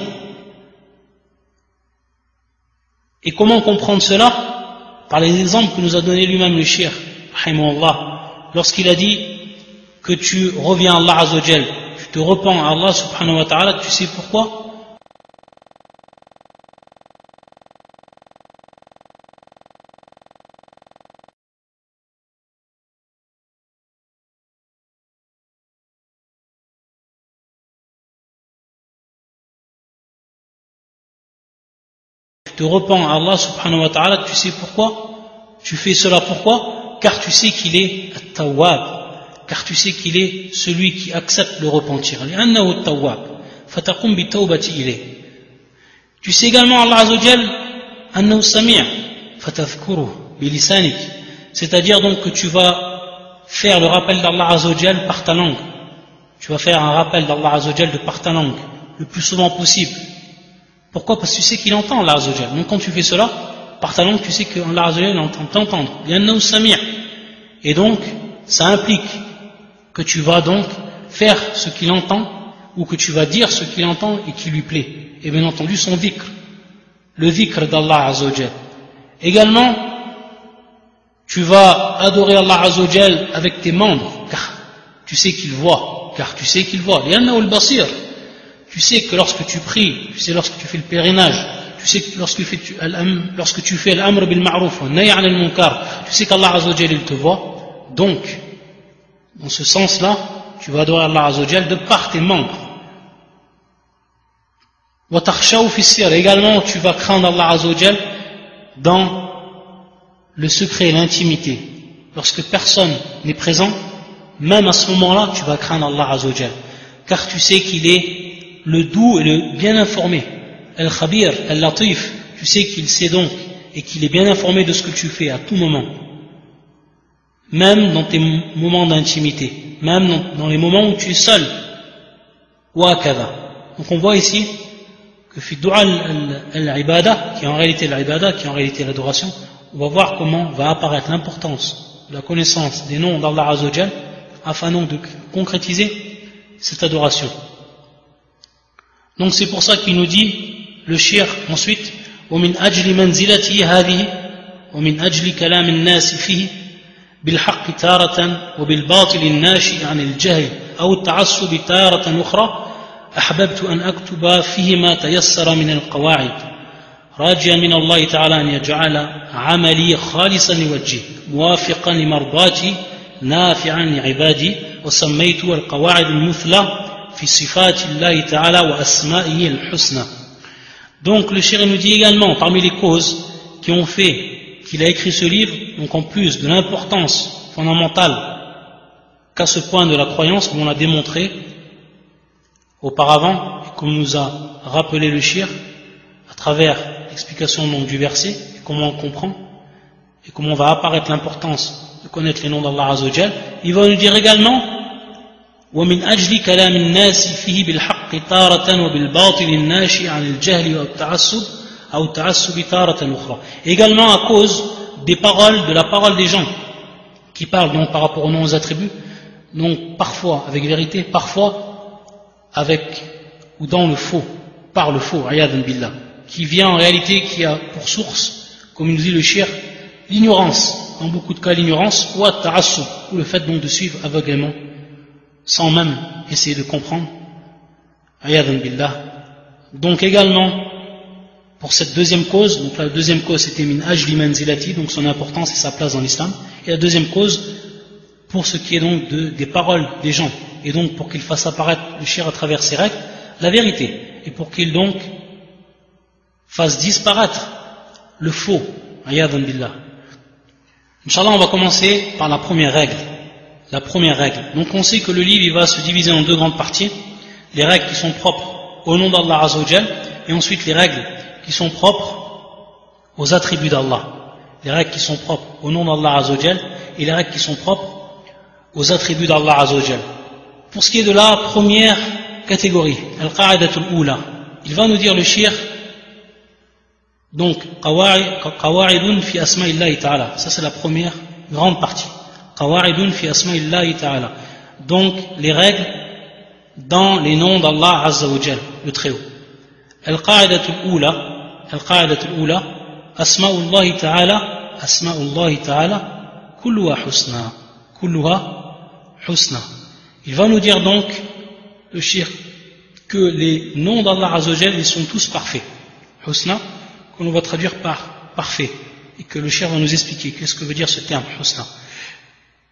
Et comment comprendre cela? Par les exemples que nous a donné lui-même le cheikh, rahimahullah, lorsqu'il a dit que tu reviens à Allah Azza wa Jal, tu te repens à Allah subhanahu wa ta'ala, tu sais pourquoi? Tu te repens à Allah subhanahu wa ta'ala, tu sais pourquoi? Tu fais cela pourquoi? Car tu sais qu'il est at-tawwab, car tu sais qu'il est celui qui accepte le repentir. Tu sais également Allah Azza wa Jal annahu sami', fatadhkuruhu bilisanik, c'est-à-dire donc que tu vas faire le rappel d'Allah Azza wa Jal par ta langue. Tu vas faire un rappel d'Allah Azza wa Jal de par ta langue le plus souvent possible. Pourquoi? Parce que tu sais qu'il entend Allah Azza wa Jal. Donc quand tu fais cela par ta langue, tu sais que Allah Azza wa Jal entend t'entendre. Et donc ça implique que tu vas donc faire ce qu'il entend, ou que tu vas dire ce qu'il entend et qui lui plaît. Et bien entendu son dhikr, le dhikr d'Allah Azza wa Jal. Également, tu vas adorer Allah Azza wa Jal avec tes membres, car tu sais qu'il voit, li'annahu al-basir. Tu sais que lorsque tu pries, tu sais lorsque tu fais le pèlerinage, tu sais que lorsque tu fais l'amr bil ma'ruf wa nahy 'anil munkar, tu sais qu'Allah Azza wa Jal il te voit. Donc dans ce sens-là, tu vas adorer Allah Azza wa Jal de par tes membres. Wa takhshaw fi sir, également tu vas craindre Allah Azza wa Jal dans le secret, l'intimité. Lorsque personne n'est présent, même à ce moment-là, tu vas craindre Allah Azza wa Jal, car tu sais qu'il est le doux et le bien informé, al-khabir, al-latif, tu sais qu'il sait donc et qu'il est bien informé de ce que tu fais à tout moment, même dans tes moments d'intimité, même dans les moments où tu es seul. Donc on voit ici que fi du'a al-ibada, qui est en réalité l'ibada, qui est en réalité l'adoration, on va voir comment va apparaître l'importance de la connaissance des noms d'Allah Azza wa Jal, afin donc de concrétiser cette adoration. Donc c'est pour ça qu'il nous dit le cheikh ensuite ومن أجل منزلته هذه ومن أجل كلام الناس فيه بالحق تارة وبالباطل الناشئ عن الجهل أو التعصب تارة أخرى أحببت أن أكتب فيه ما تيسر من القواعد راجيا من الله تعالى أن يجعل عملي خالصا لوجهه موافقا لمرضاتي نافعا لعبادي وسميت القواعد المثلى في صفات الله تعالى وأسمائه الحسنى. Donc le cheikh nous dit également parmi les causes qui ont fait qu'il a écrit ce livre, donc en plus de l'importance fondamentale qu'à ce point de la croyance, comme on l'a démontré auparavant, et comme nous a rappelé le cheikh à travers l'explication donc du verset, et comment on comprend, et comment va apparaître l'importance de connaître les noms d'Allah Azza wa Jal, il va nous dire également ومن أجل كلام الناس فيه بالحق تارة وبالباطل الناشئ عن الجهل أو التعصب تارة أخرى. Également à cause des paroles, de la parole des gens qui parlent donc par rapport aux noms aux attributs, donc parfois avec vérité, parfois avec ou dans le faux, par le faux, ayadan billah, qui vient en réalité, qui a pour source, comme nous dit le cheikh, l'ignorance, dans beaucoup de cas l'ignorance, ou at-ta'assub, ou le fait donc de suivre aveuglément, sans même essayer de comprendre, ayadan billah. Donc également, pour cette deuxième cause, donc la deuxième cause c'était min ajli manzilati, donc son importance et sa place dans l'islam, et la deuxième cause, pour ce qui est donc des paroles des gens, et donc pour qu'il fasse apparaître le cheikh à travers ses règles, la vérité, et pour qu'il donc fasse disparaître le faux, ayadan billah. Inch'Allah, on va commencer par la première règle. La première règle. Donc on sait que le livre il va se diviser en deux grandes parties. Les règles qui sont propres au nom d'Allah Azza wa Jal, et ensuite les règles qui sont propres aux attributs d'Allah. Les règles qui sont propres au nom d'Allah Azza wa Jal, et les règles qui sont propres aux attributs d'Allah Azza wa Jal. Pour ce qui est de la première catégorie, al-qa'idatul ula, il va nous dire le cheikh, donc qawa'idun fi asma'illahi ta'ala. Ça c'est la première grande partie. Qawa'idun fi asma'illahi ta'ala. Donc les règles dans les noms d'Allah Azza wa Jal, le Très-Haut. Al-qa'idatul ula, asma'ullahi ta'ala, kulluha husna. Il va nous dire donc, le cheikh, que les noms d'Allah Azza wa Jal, ils sont tous parfaits. Husna, qu'on va traduire par parfait. Et que le cheikh va nous expliquer qu'est-ce que veut dire ce terme, husna.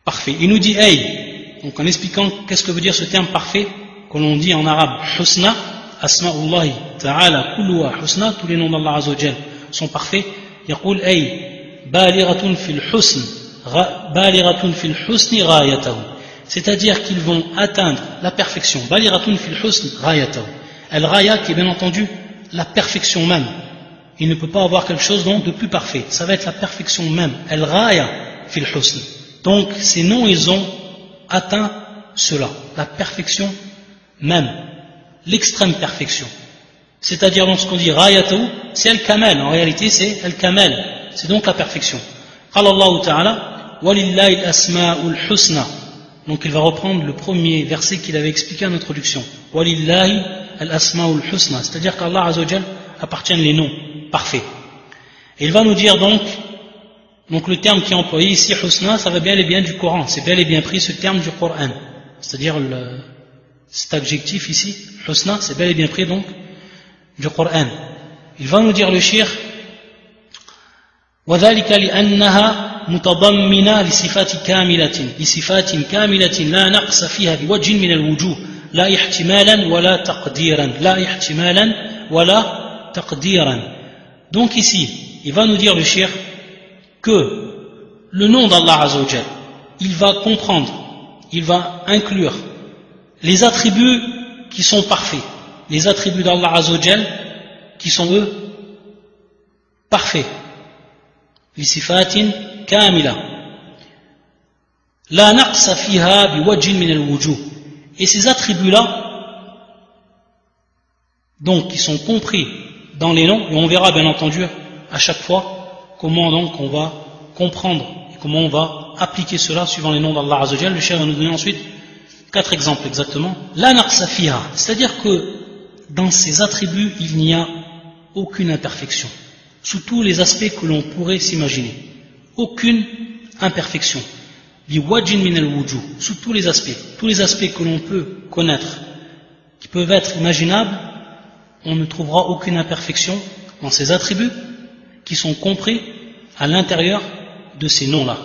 Parfait. Il nous dit hey, donc en expliquant qu'est-ce que veut dire ce terme parfait, que l'on dit en arabe husna, asma'ullahi ta'ala kulluha husna, tous les noms d'Allah Azza wa Jal sont parfaits. يقول hey, balighatun fil husni ghayatahu, c'est-à-dire qu'ils vont atteindre la perfection. Balighatun fil husni ghayatahu, al-ghaya qui est bien entendu la perfection même. Il ne peut pas avoir quelque chose donc de plus parfait, ça va être la perfection même. Al-ghaya fil husni. Donc ces noms ils ont atteint cela, la perfection même, l'extrême perfection. C'est-à-dire lorsqu'on dit rayatahu, c'est al-kamal, en réalité c'est al-kamal, c'est donc la perfection. Qala Allah ta'ala walillahi al-asma'ul husna. Donc il va reprendre le premier verset qu'il avait expliqué en introduction. Walillahi al-asma'ul husna, c'est-à-dire qu'Allah Azza wa Jal appartiennent les noms parfaits. Et il va nous dire donc le terme qui est employé ici, husna, ça va bel et bien du Coran, c'est bel et bien pris ce terme du Coran, c'est-à-dire cet adjectif ici, husna, c'est bel et bien pris donc du Coran. Il va nous dire le cheikh وذلك لأنها متضمنة لصفات كاملة لا نقص فيها بوجه من الوجوه لا احتمالا ولا تقديرا. Donc ici, il va nous dire le cheikh que le nom d'Allah Azza wa Jal, il va comprendre, il va inclure les attributs qui sont parfaits, les attributs d'Allah Azza wa Jal qui sont eux parfaits. Lisifatin kamila la naqsa fiha biwajhin min al-wujuh. Et ces attributs-là, donc qui sont compris dans les noms, et on verra bien entendu à chaque fois comment donc on va comprendre et comment on va appliquer cela suivant les noms d'Allah Azza wa Jal. Le cheikh va nous donner ensuite 4 exemples exactement. La naqsa fiha, c'est-à-dire que dans ces attributs il n'y a aucune imperfection, sous tous les aspects que l'on pourrait s'imaginer. aucune imperfection. Biwajin min al-wujuh, sous tous les aspects que l'on peut connaître, qui peuvent être imaginables, on ne trouvera aucune imperfection dans ces attributs qui sont compris à l'intérieur de ces noms-là.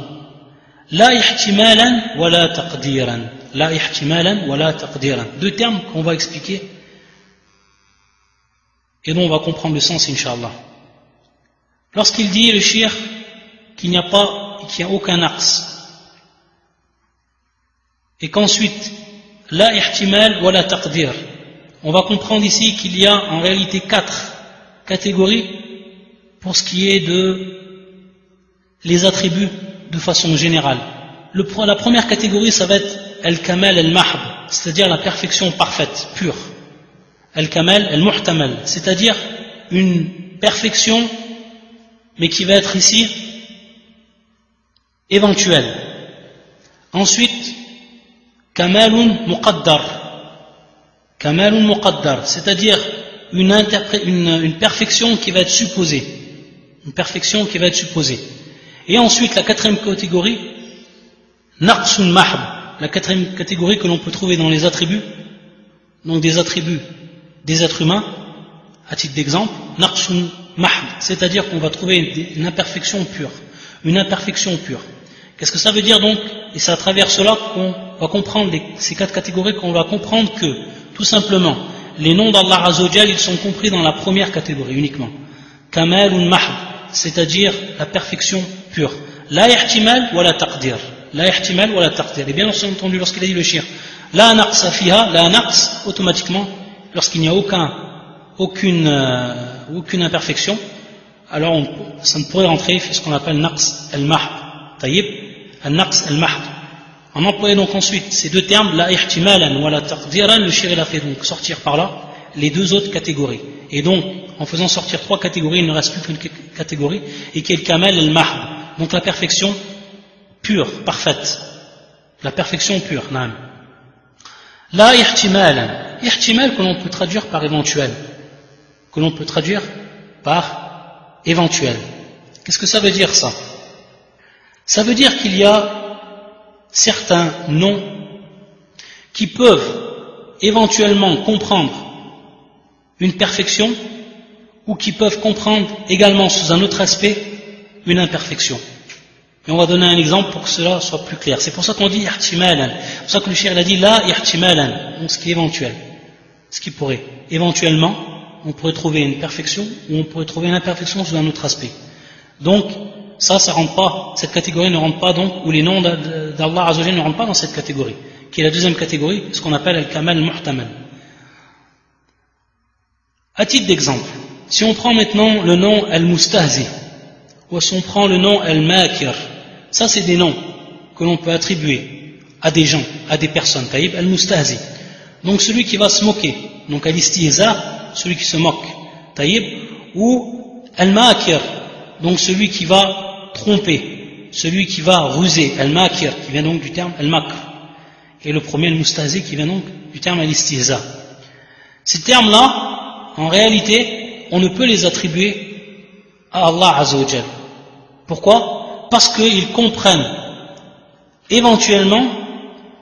La ihtimalan wa la taqdiran. La ihtimalan wa la taqdiran. Deux termes qu'on va expliquer et dont on va comprendre le sens, Inch'Allah. Lorsqu'il dit, le shir, qu'il n'y a aucun aqs, et qu'ensuite, la ihtimal wa la taqdir, on va comprendre ici qu'il y a en réalité 4 catégories pour ce qui est de les attributs de façon générale. La première catégorie, ça va être al-kamal al-mahd, c'est-à-dire la perfection parfaite, pure. Al-kamal al-muhtamal, c'est-à-dire une perfection, mais qui va être ici éventuelle. Ensuite, kamalun muqaddar, c'est-à-dire une perfection qui va être supposée. Une perfection qui va être supposée. Et ensuite, la quatrième catégorie, naqsun mahd, la quatrième catégorie que l'on peut trouver dans les attributs, donc des attributs des êtres humains, à titre d'exemple, naqsun mahd, c'est-à-dire qu'on va trouver une imperfection pure. Une imperfection pure. Qu'est-ce que ça veut dire donc? Et c'est à travers cela qu'on va comprendre ces 4 catégories, qu'on va comprendre que, tout simplement, les noms d'Allah Azzawajal, ils sont compris dans la première catégorie uniquement. Kamalun mahd, c'est-à-dire la perfection pure. La ihtimal wa la taqdir. La ihtimal wa la taqdir. Et bien entendu, lorsqu'il a dit le shir, la naqsa fiha, la naqs, automatiquement, lorsqu'il n'y a aucune imperfection, alors ça ne pourrait rentrer ce qu'on appelle naqs al-mahd. Taïb, al-naqs al-mahd. On emploie donc ensuite ces deux termes, la ihtimalan wa la taqdiran, le shir il a fait donc sortir par là les deux autres catégories. Et donc, en faisant sortir 3 catégories, il ne reste plus qu'une catégorie, et qui est le kamal al-mahd, donc la perfection pure, parfaite. La perfection pure, naam. La ihtimalan, ihtimal que l'on peut traduire par éventuel. Que l'on peut traduire par éventuel. Qu'est-ce que ça veut dire ça? Ça veut dire qu'il y a certains noms qui peuvent éventuellement comprendre une perfection ou qui peuvent comprendre également sous un autre aspect une imperfection. Et on va donner un exemple pour que cela soit plus clair. C'est pour ça qu'on dit ihtimalan. C'est pour ça que le shir a dit la ihtimalan, donc ce qui est éventuel. Ce qui pourrait. Éventuellement, on pourrait trouver une perfection ou on pourrait trouver une imperfection sous un autre aspect. Donc, ça rentre pas, cette catégorie ne rentre pas donc, ou les noms d'Allah Azzawajal ne rentrent pas dans cette catégorie, qui est la deuxième catégorie, ce qu'on appelle al-kamal al-muhtamal. À titre d'exemple, si on prend maintenant le nom al-mustahzi, ou si on prend le nom al-makir, ça c'est des noms que l'on peut attribuer à des gens, à des personnes, taïb, al-mustahzi. Donc celui qui va se moquer, donc al-istihza, celui qui se moque, taïb, ou al-makir, donc celui qui va tromper, celui qui va ruser, al-makir, qui vient donc du terme al-makr, et le premier al-mustahzi qui vient donc du terme al-istihza. Ces termes-là, en réalité, on ne peut les attribuer à Allah Azzawajal. Pourquoi? Parce qu'ils comprennent éventuellement,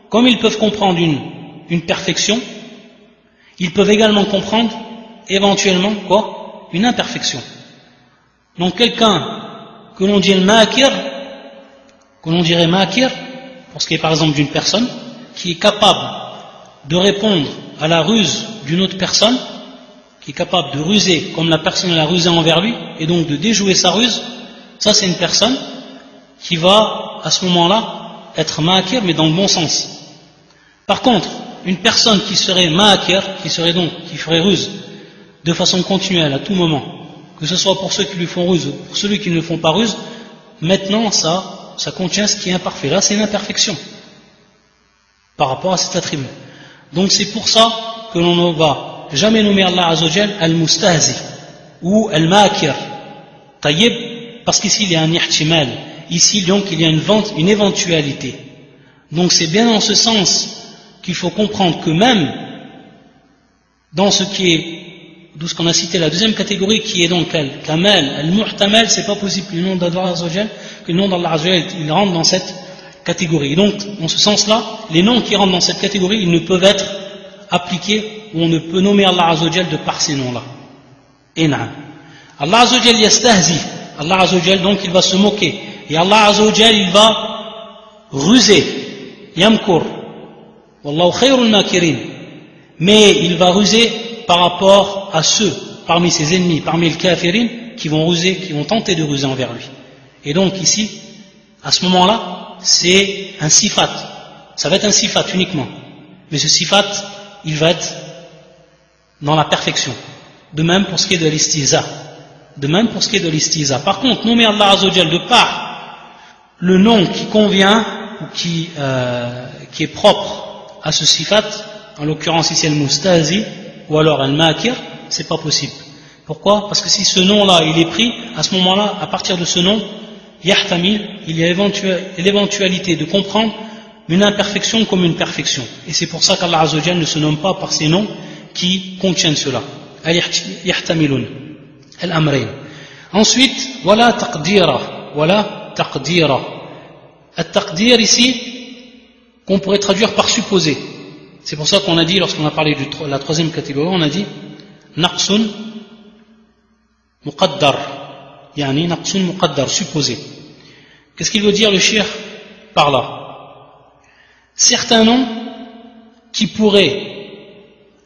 comme ils peuvent comprendre une perfection, ils peuvent également comprendre éventuellement quoi? Une imperfection. Donc quelqu'un que l'on dit al-makir, que l'on dirait makir, pour ce qui est par exemple d'une personne, qui est capable de répondre à la ruse d'une autre personne, qui est capable de ruser comme la personne l'a rusé envers lui, et donc de déjouer sa ruse, ça c'est une personne qui va à ce moment-là être makir, mais dans le bon sens. Par contre, une personne qui serait makir, qui ferait ruse de façon continuelle à tout moment, que ce soit pour ceux qui lui font ruse ou pour ceux qui ne le font pas ruse, maintenant ça contient ce qui est imparfait. Là c'est une imperfection par rapport à cet attribut. Donc c'est pour ça que l'on ne va jamais nommer Allah Azzawajal al-mustahzi ou al-makir, tayyib, parce qu'ici il y a un ihtimal, ici donc il y a une éventualité. Donc c'est bien dans ce sens qu'il faut comprendre que même dans ce qui est d'où ce qu'on a cité la deuxième catégorie qui est donc Kamal, Al-Muhtamal, c'est pas possible que le nom d'Allah Azzawajal, que le nom d'Allah Azzawajal, il rentre dans cette catégorie. Et donc, en ce sens-là, les noms qui rentrent dans cette catégorie, ils ne peuvent être appliqués, ou on ne peut nommer Allah Azzawajal de par ces noms-là. Et na'am. Allah Azzawajal yastahzi. Allah Azzawajal, donc, il va se moquer. Et Allah Azzawajal, il va ruser. Yamkur. Wallahu khayrul makirin. Mais il va ruser par rapport à ceux parmi ses ennemis, parmi les kafirin, qui vont ruser, qui vont tenter de ruser envers lui. Et donc ici, à ce moment-là, c'est un sifat. Ça va être un sifat uniquement. Mais ce sifat, il va être dans la perfection. De même pour ce qui est de l'istiza. De même pour ce qui est de l'istiza. Par contre, nommer Allah Azzawajal de par le nom qui convient ou qui est propre à ce sifat, en l'occurrence ici al-Mustazi ou alors al-Makir, c'est pas possible. Pourquoi? Parce que si ce nom-là il est pris, à ce moment-là, à partir de ce nom, Yahtamil, il y a l'éventualité de comprendre une imperfection comme une perfection. Et c'est pour ça qu'Allah Azzawajal ne se nomme pas par ces noms qui contiennent cela. Al-Yahtamilun, al-Amrayn. Ensuite, wala taqdira, wala taqdira. Al-Taqdir ici, qu'on pourrait traduire par supposé. C'est pour ça qu'on a dit, lorsqu'on a parlé de la troisième catégorie, on a dit naqsun muqaddar, yani naqsun muqaddar, supposé. Qu'est-ce qu'il veut dire le shir par là? Certains noms qui pourraient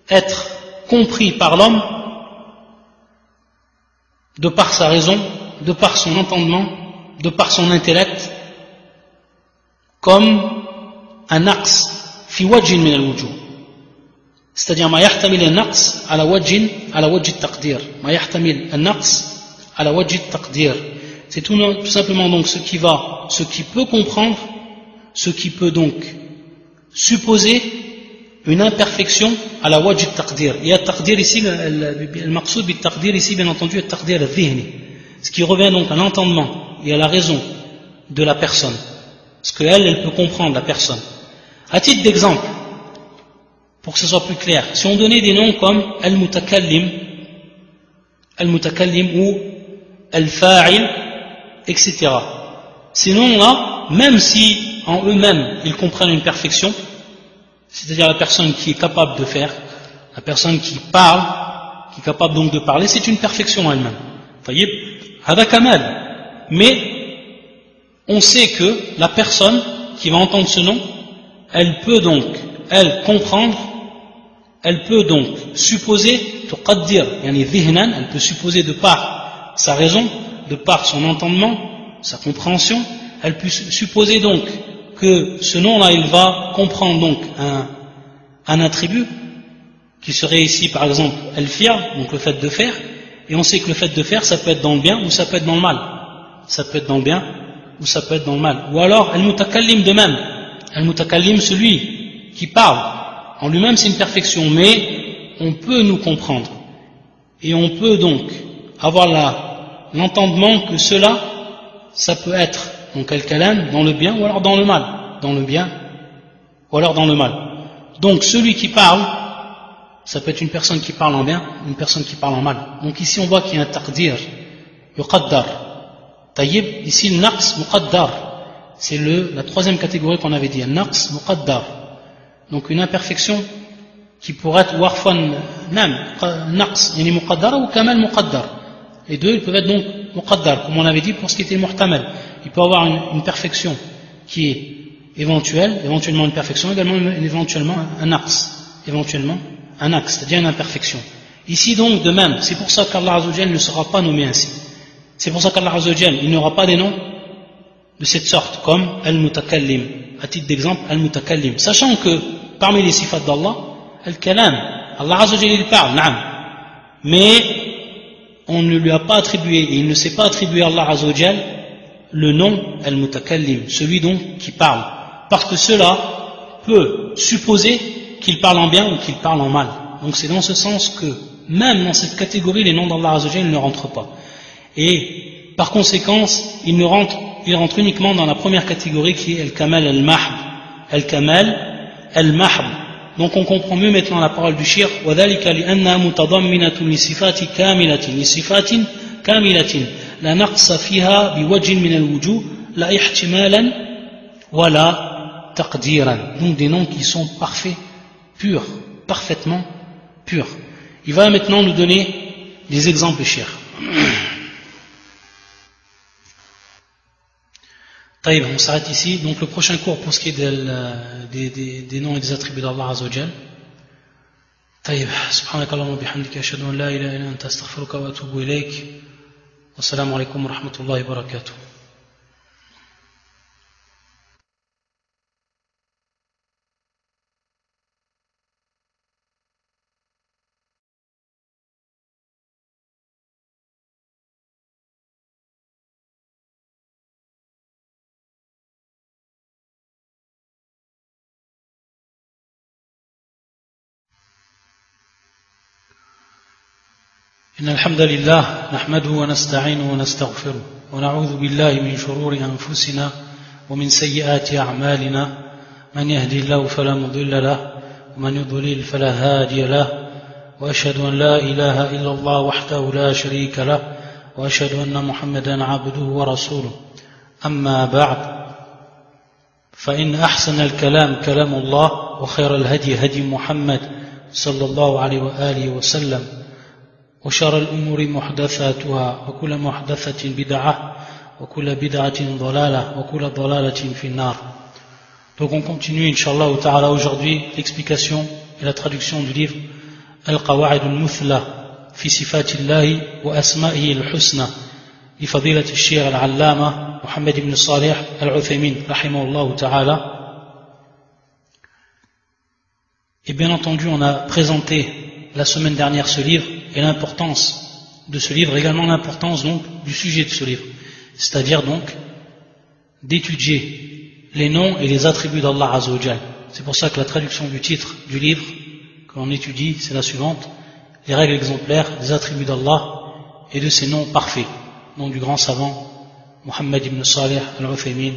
être compris par l'homme de par sa raison, de par son entendement, de par son intellect, comme un axe في وجه من الوجوه, c'est-à-dire ما يحتمل النقص على وجه التقدير, ما يحتمل النقص على وجه التقدير, c'est tout simplement donc ce qui peut comprendre, ce qui peut donc supposer une imperfection à la wajh al-taqdir. Il y a taqdir ici, le maqsoud bil taqdir ici bien entendu le taqdir al-dhihni, ce qui revient donc à l'entendement et à la raison de la personne, ce qu'elle peut comprendre, la personne. À titre d'exemple, pour que ce soit plus clair, si on donnait des noms comme Al-Mutakallim ou Al-Fa'il, etc. Ces noms-là, même si en eux-mêmes ils comprennent une perfection, c'est-à-dire la personne qui est capable de faire, la personne qui parle, qui est capable donc de parler, c'est une perfection en elle-même. Voyez, hada kamal. Mais on sait que la personne qui va entendre ce nom, elle peut donc, elle comprendre, elle peut donc supposer, tuqaddir, yani dhihnan, elle peut supposer de par sa raison, de par son entendement, sa compréhension, elle peut supposer donc que ce nom-là, il va comprendre donc un attribut, qui serait ici par exemple al-fi'l, donc le fait de faire, et on sait que le fait de faire, ça peut être dans le bien ou ça peut être dans le mal. Ça peut être dans le bien ou ça peut être dans le mal. Ou alors, al-mutakallim de même. Al-Mutakallim, celui qui parle, en lui-même c'est une perfection, mais on peut nous comprendre. Et on peut donc avoir l'entendement que cela, ça peut être donc al-kalam dans le bien ou alors dans le mal. Dans le bien ou alors dans le mal. Donc celui qui parle, ça peut être une personne qui parle en bien, une personne qui parle en mal. Donc ici on voit qu'il y a un taqdir, yuqaddar. Tayyib, ici le naqs muqaddar. C'est la troisième catégorie qu'on avait dit, al-naqs muqaddar. Donc une imperfection qui pourrait être warfan nam, naqs, yani muqaddar ou kamal muqaddar. Les deux, ils peuvent être donc muqaddar, comme on avait dit pour ce qui était muhtamal. Il peut avoir une perfection qui est éventuelle, éventuellement une perfection, éventuellement un naqs, éventuellement un axe, c'est-à-dire une imperfection. Ici donc de même, c'est pour ça qu'Allah Azzawajal ne sera pas nommé ainsi. C'est pour ça qu'Allah Azzawajal, il n'aura pas des noms de cette sorte, comme Al-Mutakallim, à titre d'exemple, Al-Mutakallim. Sachant que, parmi les sifats d'Allah, Al-Kalam, Allah Azzawajal il parle, na'am. Mais, on ne lui a pas attribué, et il ne s'est pas attribué à Allah Azzawajal, le nom Al-Mutakallim, celui donc qui parle. Parce que cela peut supposer qu'il parle en bien ou qu'il parle en mal. Donc c'est dans ce sens que, même dans cette catégorie, les noms d'Allah Azzawajal ne rentrent pas. Et, par conséquent, il rentre uniquement dans la première catégorie qui est Al-Kamal Al-Mahb. Al-Kamal Al-Mahb. Donc on comprend mieux maintenant la parole du shir. وَذَلِكَ لِأَنَّهَا مُتَضَمِّنَةٌ لِصِفَاتِ كَامِلَةٍ لِصِفَاتٍ كَامِلَةٍ لا نقص فيها بوجه من الوجوه لا احتمالا ولا تقديرا. Donc des noms qui sont parfaits, purs, parfaitement purs. Il va maintenant nous donner des exemples chers. Taïb, on s'arrête ici. Donc le prochain cours pour ce qui est des noms et des attributs d'Allah Azza wa Jal. Taïb, subhanakallahumma bihamdika ashhadu an la ilaha illa anta astaghfiruka wa atubu ilayk. Wassalamu alaikum wa rahmatullahi wa barakatuh. إن الحمد لله نحمده ونستعينه ونستغفره ونعوذ بالله من شرور أنفسنا ومن سيئات أعمالنا من يهدي الله فلا مضل له ومن يضلل فلا هادي له وأشهد أن لا إله إلا الله وحده لا شريك له وأشهد أن محمدا عبده ورسوله أما بعد فإن أحسن الكلام كلام الله وخير الهدي هدي محمد صلى الله عليه وآله وسلم وشر الأمور محدثاتها وكل محدثة بدعة وكل بدعة ضلالة وكل ضلالة في النار. Donc on continue Inch'Allah ta'ala aujourd'hui l'explication et la traduction du livre Al-Qawa'id al-Muthla fi sifatillahi wa asma'ihi al-husna li fadilat al-Shaykh al-Allama Muhammad ibn Salih al-Uthaymin rahimahullah ta'ala. Et bien entendu on a présenté la semaine dernière ce livre et l'importance de ce livre, également l'importance donc du sujet de ce livre, c'est-à-dire donc d'étudier les noms et les attributs d'Allah Azza wa Jal. C'est pour ça que la traduction du titre du livre que l'on étudie, c'est la suivante: les règles exemplaires des attributs d'Allah et de ses noms parfaits, nom du grand savant Muhammad ibn Salih al-Uthaymin,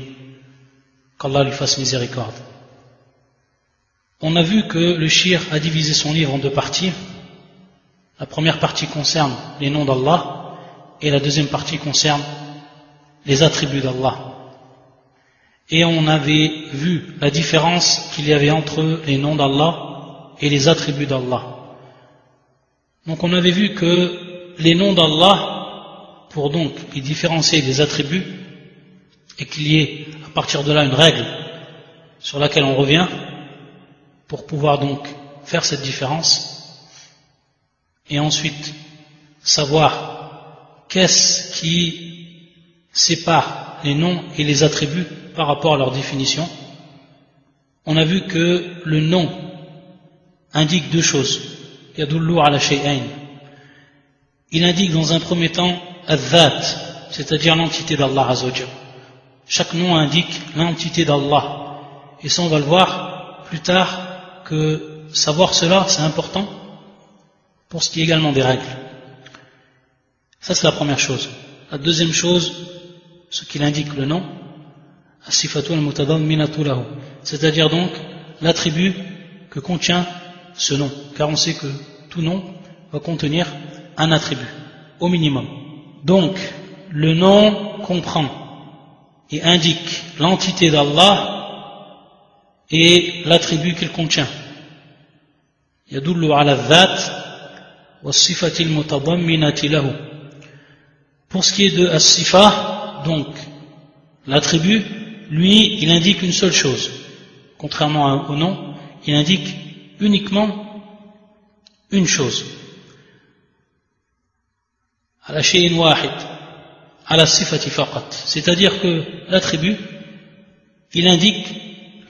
qu'Allah lui fasse miséricorde. On a vu que le shir a divisé son livre en deux parties. La première partie concerne les noms d'Allah et la deuxième partie concerne les attributs d'Allah. Et on avait vu la différence qu'il y avait entre les noms d'Allah et les attributs d'Allah. Donc on avait vu que les noms d'Allah, pour donc les différencier des attributs, et qu'il y ait à partir de là une règle sur laquelle on revient, pour pouvoir donc faire cette différence, et ensuite savoir qu'est-ce qui sépare les noms et les attributs par rapport à leur définition. On a vu que le nom indique deux choses. Yadullu ala shay'ain. Il indique dans un premier temps al-dhat, c'est-à-dire l'entité d'Allah Azza wa Jal. Chaque nom indique l'entité d'Allah. Et ça on va le voir plus tard, que savoir cela c'est important pour ce qui est également des règles. Ça c'est la première chose. La deuxième chose, ce qu'il indique le nom, as-sifatu al-mutadamminatu lahu, c'est-à-dire donc l'attribut que contient ce nom, car on sait que tout nom va contenir un attribut, au minimum. Donc le nom comprend et indique l'entité d'Allah et l'attribut qu'il contient. Yadullu ala dhat wa sifati al-mutadamminati lahu. Pour ce qui est de as-sifa, donc l'attribut, lui, il indique une seule chose. Contrairement au nom, il indique uniquement une chose. Ala shay'in wahid, ala sifati faqat. C'est-à-dire que l'attribut, il indique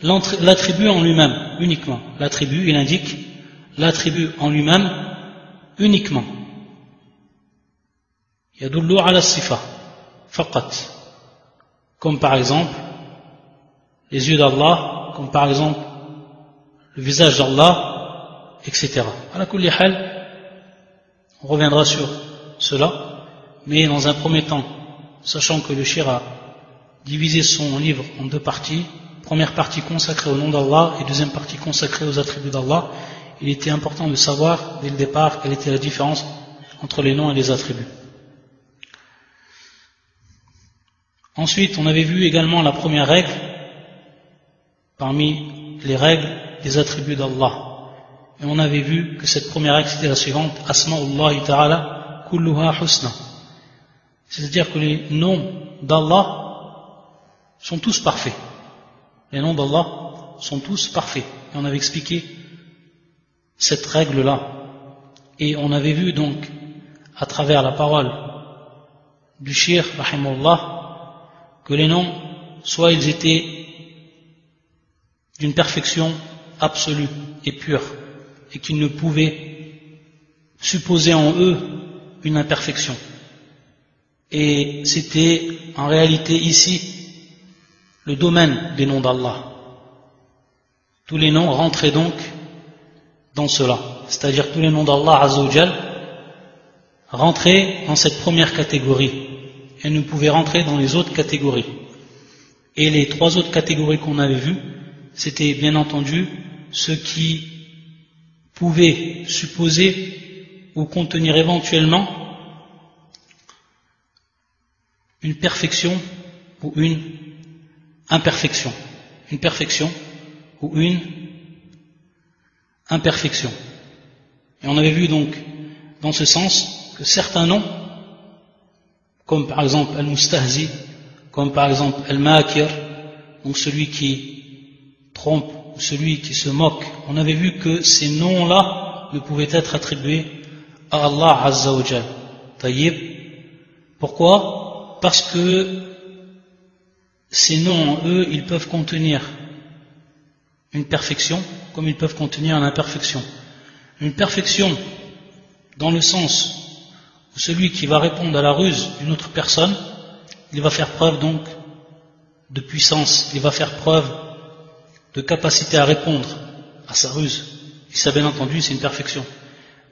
l'attribut en lui-même, uniquement. L'attribut, il indique l'attribut en lui-même, uniquement. Yadullu ala sifa, faqat. Comme par exemple, les yeux d'Allah, comme par exemple, le visage d'Allah, etc. Ala kulli hal, on reviendra sur cela, mais dans un premier temps, sachant que le shir a divisé son livre en deux parties, première partie consacrée au nom d'Allah et deuxième partie consacrée aux attributs d'Allah, il était important de savoir dès le départ quelle était la différence entre les noms et les attributs. Ensuite, on avait vu également la première règle parmi les règles des attributs d'Allah. Et on avait vu que cette première règle c'était la suivante: Asma'ullahi ta'ala kulluha husna. C'est-à-dire que les noms d'Allah sont tous parfaits. Les noms d'Allah sont tous parfaits. Et on avait expliqué cette règle-là. Et on avait vu donc, à travers la parole du Shir, rahimahullah, que les noms, soit ils étaient d'une perfection absolue et pure, et qu'ils ne pouvaient supposer en eux une imperfection. Et c'était en réalité ici le domaine des noms d'Allah. Tous les noms rentraient donc dans cela, c'est-à-dire tous les noms d'Allah Azza wa Jal rentraient dans cette première catégorie et ne pouvaient rentrer dans les autres catégories. Et les trois autres catégories qu'on avait vues, c'était bien entendu ceux qui pouvaient supposer ou contenir éventuellement une perfection ou une imperfection. Une perfection ou une imperfection. Et on avait vu donc dans ce sens que certains noms, comme par exemple Al-Mustahzi, comme par exemple Al-Makir, donc celui qui trompe ou celui qui se moque, on avait vu que ces noms-là ne pouvaient être attribués à Allah Azza wa Jal. Taïb. Pourquoi? Parce que ces noms en eux, ils peuvent contenir une perfection comme ils peuvent contenir une imperfection. Une perfection dans le sens où celui qui va répondre à la ruse d'une autre personne, il va faire preuve donc de puissance, il va faire preuve de capacité à répondre à sa ruse. Et ça, bien entendu, c'est une perfection.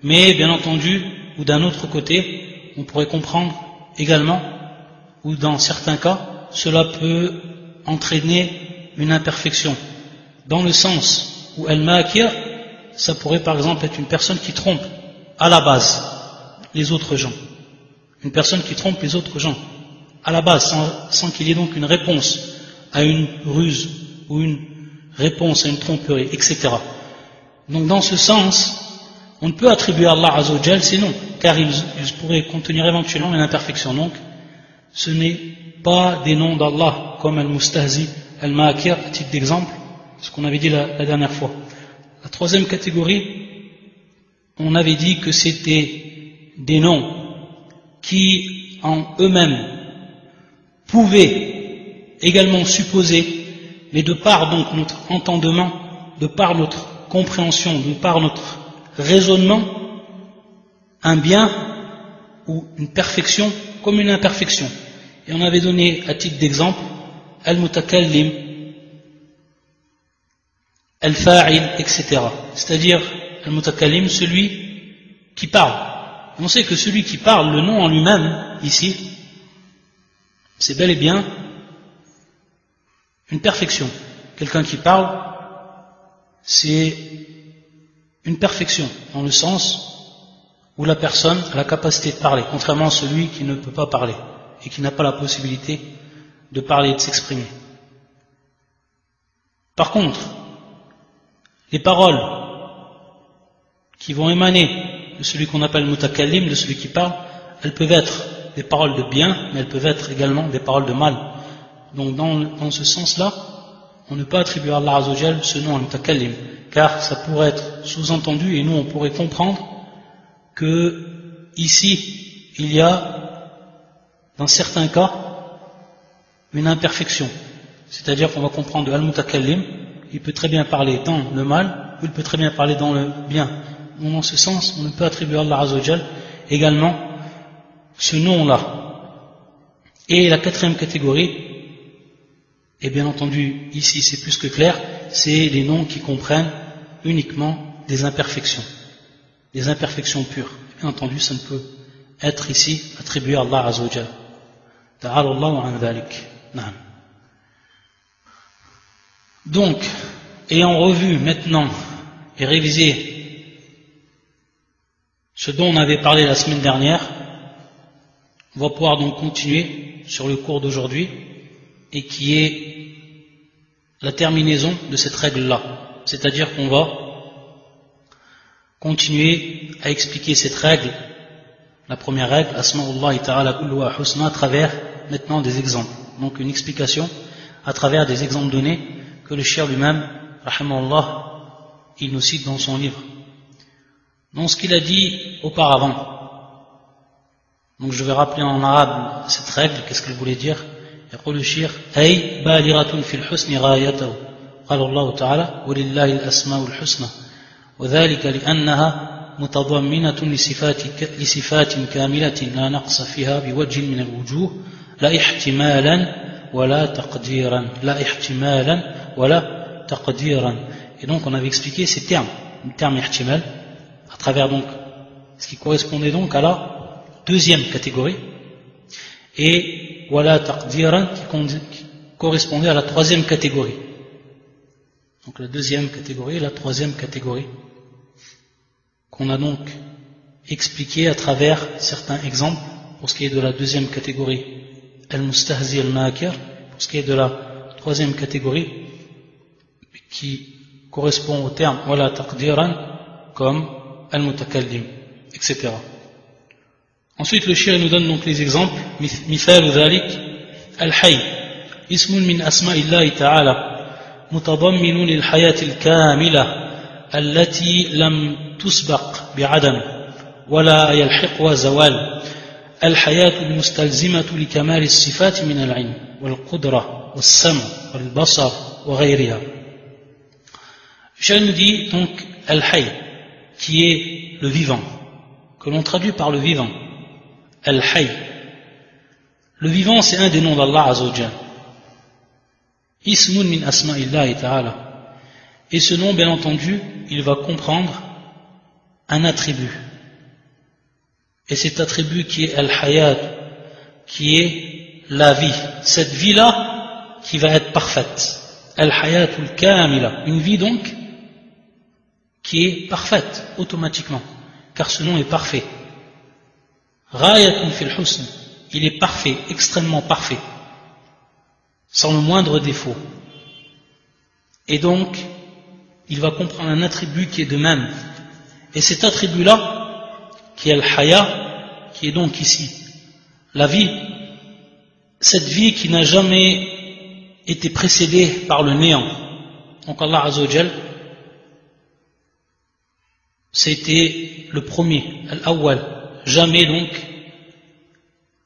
Mais, bien entendu, ou d'un autre côté, on pourrait comprendre également, ou dans certains cas, cela peut entraîner une imperfection. Dans le sens où Al-Makir, ça pourrait par exemple être une personne qui trompe à la base les autres gens. Une personne qui trompe les autres gens à la base, sans qu'il y ait donc une réponse à une ruse ou une réponse à une tromperie, etc. Donc dans ce sens, on ne peut attribuer à Allah Azza wa Jal ces noms, car ils pourraient contenir éventuellement une imperfection. Donc ce n'est pas des noms d'Allah comme Al-Mustahzi, Al-Makir, à titre d'exemple, ce qu'on avait dit la dernière fois. La troisième catégorie, on avait dit que c'était des noms qui en eux-mêmes pouvaient également supposer, mais de par donc notre entendement, de par notre compréhension, de par notre raisonnement, un bien ou une perfection comme une imperfection. Et on avait donné à titre d'exemple Al-Mutakallim, Al-Fa'il, etc. C'est-à-dire Al-Mutakallim, celui qui parle. Et on sait que celui qui parle, le nom en lui-même, ici, c'est bel et bien une perfection. Quelqu'un qui parle, c'est une perfection, dans le sens où la personne a la capacité de parler, contrairement à celui qui ne peut pas parler et qui n'a pas la possibilité de parler et de s'exprimer. Par contre, les paroles qui vont émaner de celui qu'on appelle mutakallim, de celui qui parle, elles peuvent être des paroles de bien, mais elles peuvent être également des paroles de mal. Donc dans ce sens-là, on ne peut pas attribuer à Allah Azza wa Jal ce nom à mutakallim, car ça pourrait être sous-entendu et nous on pourrait comprendre que ici il y a dans certains cas une imperfection, c'est-à-dire qu'on va comprendre de al-mutakallim, il peut très bien parler dans le mal ou il peut très bien parler dans le bien. Donc dans ce sens, on ne peut attribuer à Allah Azza wa Jal également ce nom-là. Et la quatrième catégorie, et bien entendu ici c'est plus que clair, c'est les noms qui comprennent uniquement des imperfections pures. Bien entendu, ça ne peut être ici attribué à Allah Azza wa Jal. Ta'ala Allahu an dhalik. Naam. Donc, ayant revu maintenant et révisé ce dont on avait parlé la semaine dernière, on va pouvoir donc continuer sur le cours d'aujourd'hui, et qui est la terminaison de cette règle-là. C'est-à-dire qu'on va continuer à expliquer cette règle, la première règle, Asma'ullahi ta'ala kulluha husna, à travers maintenant des exemples. Donc une explication à travers des exemples donnés que le cheikh lui-même, rahimahullah, il nous cite dans son livre. Donc ce qu'il a dit auparavant, donc je vais rappeler en arabe cette règle, qu'est-ce qu'elle voulait dire. يقول الشيخ أي بالغة في الحسن غايته قال الله تعالى ولله الأسماء الحسنى وذلك لأنها متضمنة لصفات كاملة لا نقص فيها بوجه من الوجوه لا احتمالا ولا تقديرا. Et donc on avait expliqué ces termes, le terme ihtimal, à travers donc ce qui correspondait donc à la deuxième catégorie, et wala taqdiran qui correspondait à la troisième catégorie. Donc la deuxième catégorie et la troisième catégorie qu'on a donc expliqué à travers certains exemples. Pour ce qui est de la deuxième catégorie, al-mustahzi al-makir, pour ce qui est de la troisième catégorie qui correspond au terme wala taqdiran comme al-mutakallim, etc. Ensuite, le cheikh nous donne donc les exemples. مثال ذلك الحي اسم من أسماء الله تعالى متضمن للحياة الكاملة التي لم تسبق بعدم ولا يلحقها زوال الحياة المستلزمة لكمال الصفات من العلم والقدرة والسمع والبصر وغيرها. Le cheikh nous dit donc al-hayy, qui est le vivant, que l'on traduit par le vivant. Al-Hayy. Le vivant, c'est un des noms d'Allah Azzawajal. Ismun min asma'illahi ta'ala. Et ce nom, bien entendu, il va comprendre un attribut. Et cet attribut qui est Al-Hayat, qui est la vie. Cette vie-là qui va être parfaite. Al-Hayatul Kamila. Une vie donc qui est parfaite, automatiquement. Car ce nom est parfait. Ghayatun fil husn, il est parfait, extrêmement parfait, sans le moindre défaut. Et donc, il va comprendre un attribut qui est de même. Et cet attribut-là, qui est al-haya, qui est donc ici la vie, cette vie qui n'a jamais été précédée par le néant. Donc Allah Azzawajal, c'était le premier, al-awwal. Jamais donc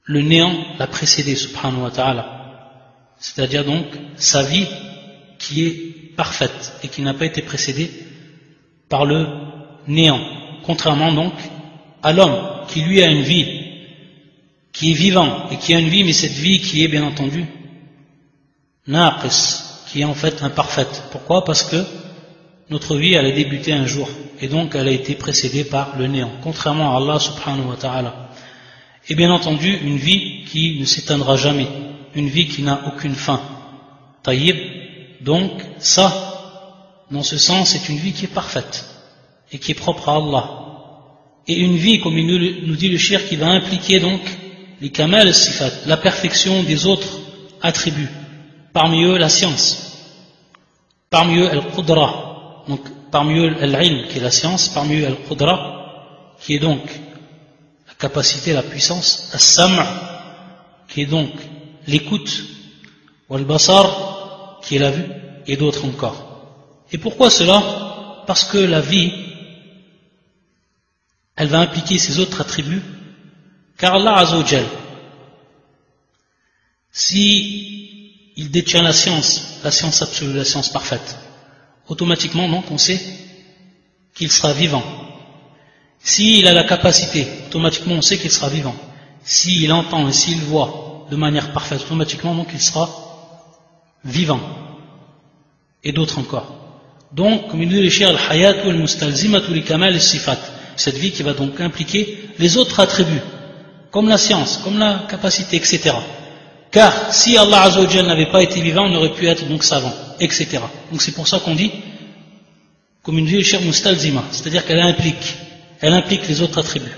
le néant l'a précédé, subhanahu wa ta'ala. C'est-à-dire donc sa vie qui est parfaite et qui n'a pas été précédée par le néant. Contrairement donc à l'homme qui lui a une vie, qui est vivant et qui a une vie, mais cette vie qui est bien entendu naqis, qui est en fait imparfaite. Pourquoi? Parce que notre vie elle a débuté un jour et donc elle a été précédée par le néant, contrairement à Allah subhanahu wa ta'ala. Et bien entendu une vie qui ne s'éteindra jamais, une vie qui n'a aucune fin. Taïb, donc ça, dans ce sens, c'est une vie qui est parfaite et qui est propre à Allah. Et une vie, comme il nous dit le cheikh, qui va impliquer donc les kamal al-sifat, la perfection des autres attributs, parmi eux la science, parmi eux al-qudra, donc parmi eux al-ilm qui est la science, parmi eux al-qudra qui est donc la capacité, la puissance, al-sam' qui est donc l'écoute, ou al-basar qui est la vue, et d'autres encore. Et pourquoi cela? Parce que la vie, elle va impliquer ces autres attributs, car Allah Azzawajal, si il détient la science absolue, la science parfaite, automatiquement donc on sait qu'il sera vivant. S'il a la capacité, automatiquement on sait qu'il sera vivant. S'il entend et s'il voit de manière parfaite, automatiquement donc il sera vivant. Et d'autres encore. Donc, comme il dit le cheikh, al-hayatu al-mustalzimatu li kamal as-sifat, cette vie qui va donc impliquer les autres attributs, comme la science, comme la capacité, etc. Car si Allah Azza wa Jalla n'avait pas été vivant, on aurait pu être donc savant, etc. Donc c'est pour ça qu'on dit, comme une vie chère mustalzima, c'est-à-dire qu'elle implique les autres attributs.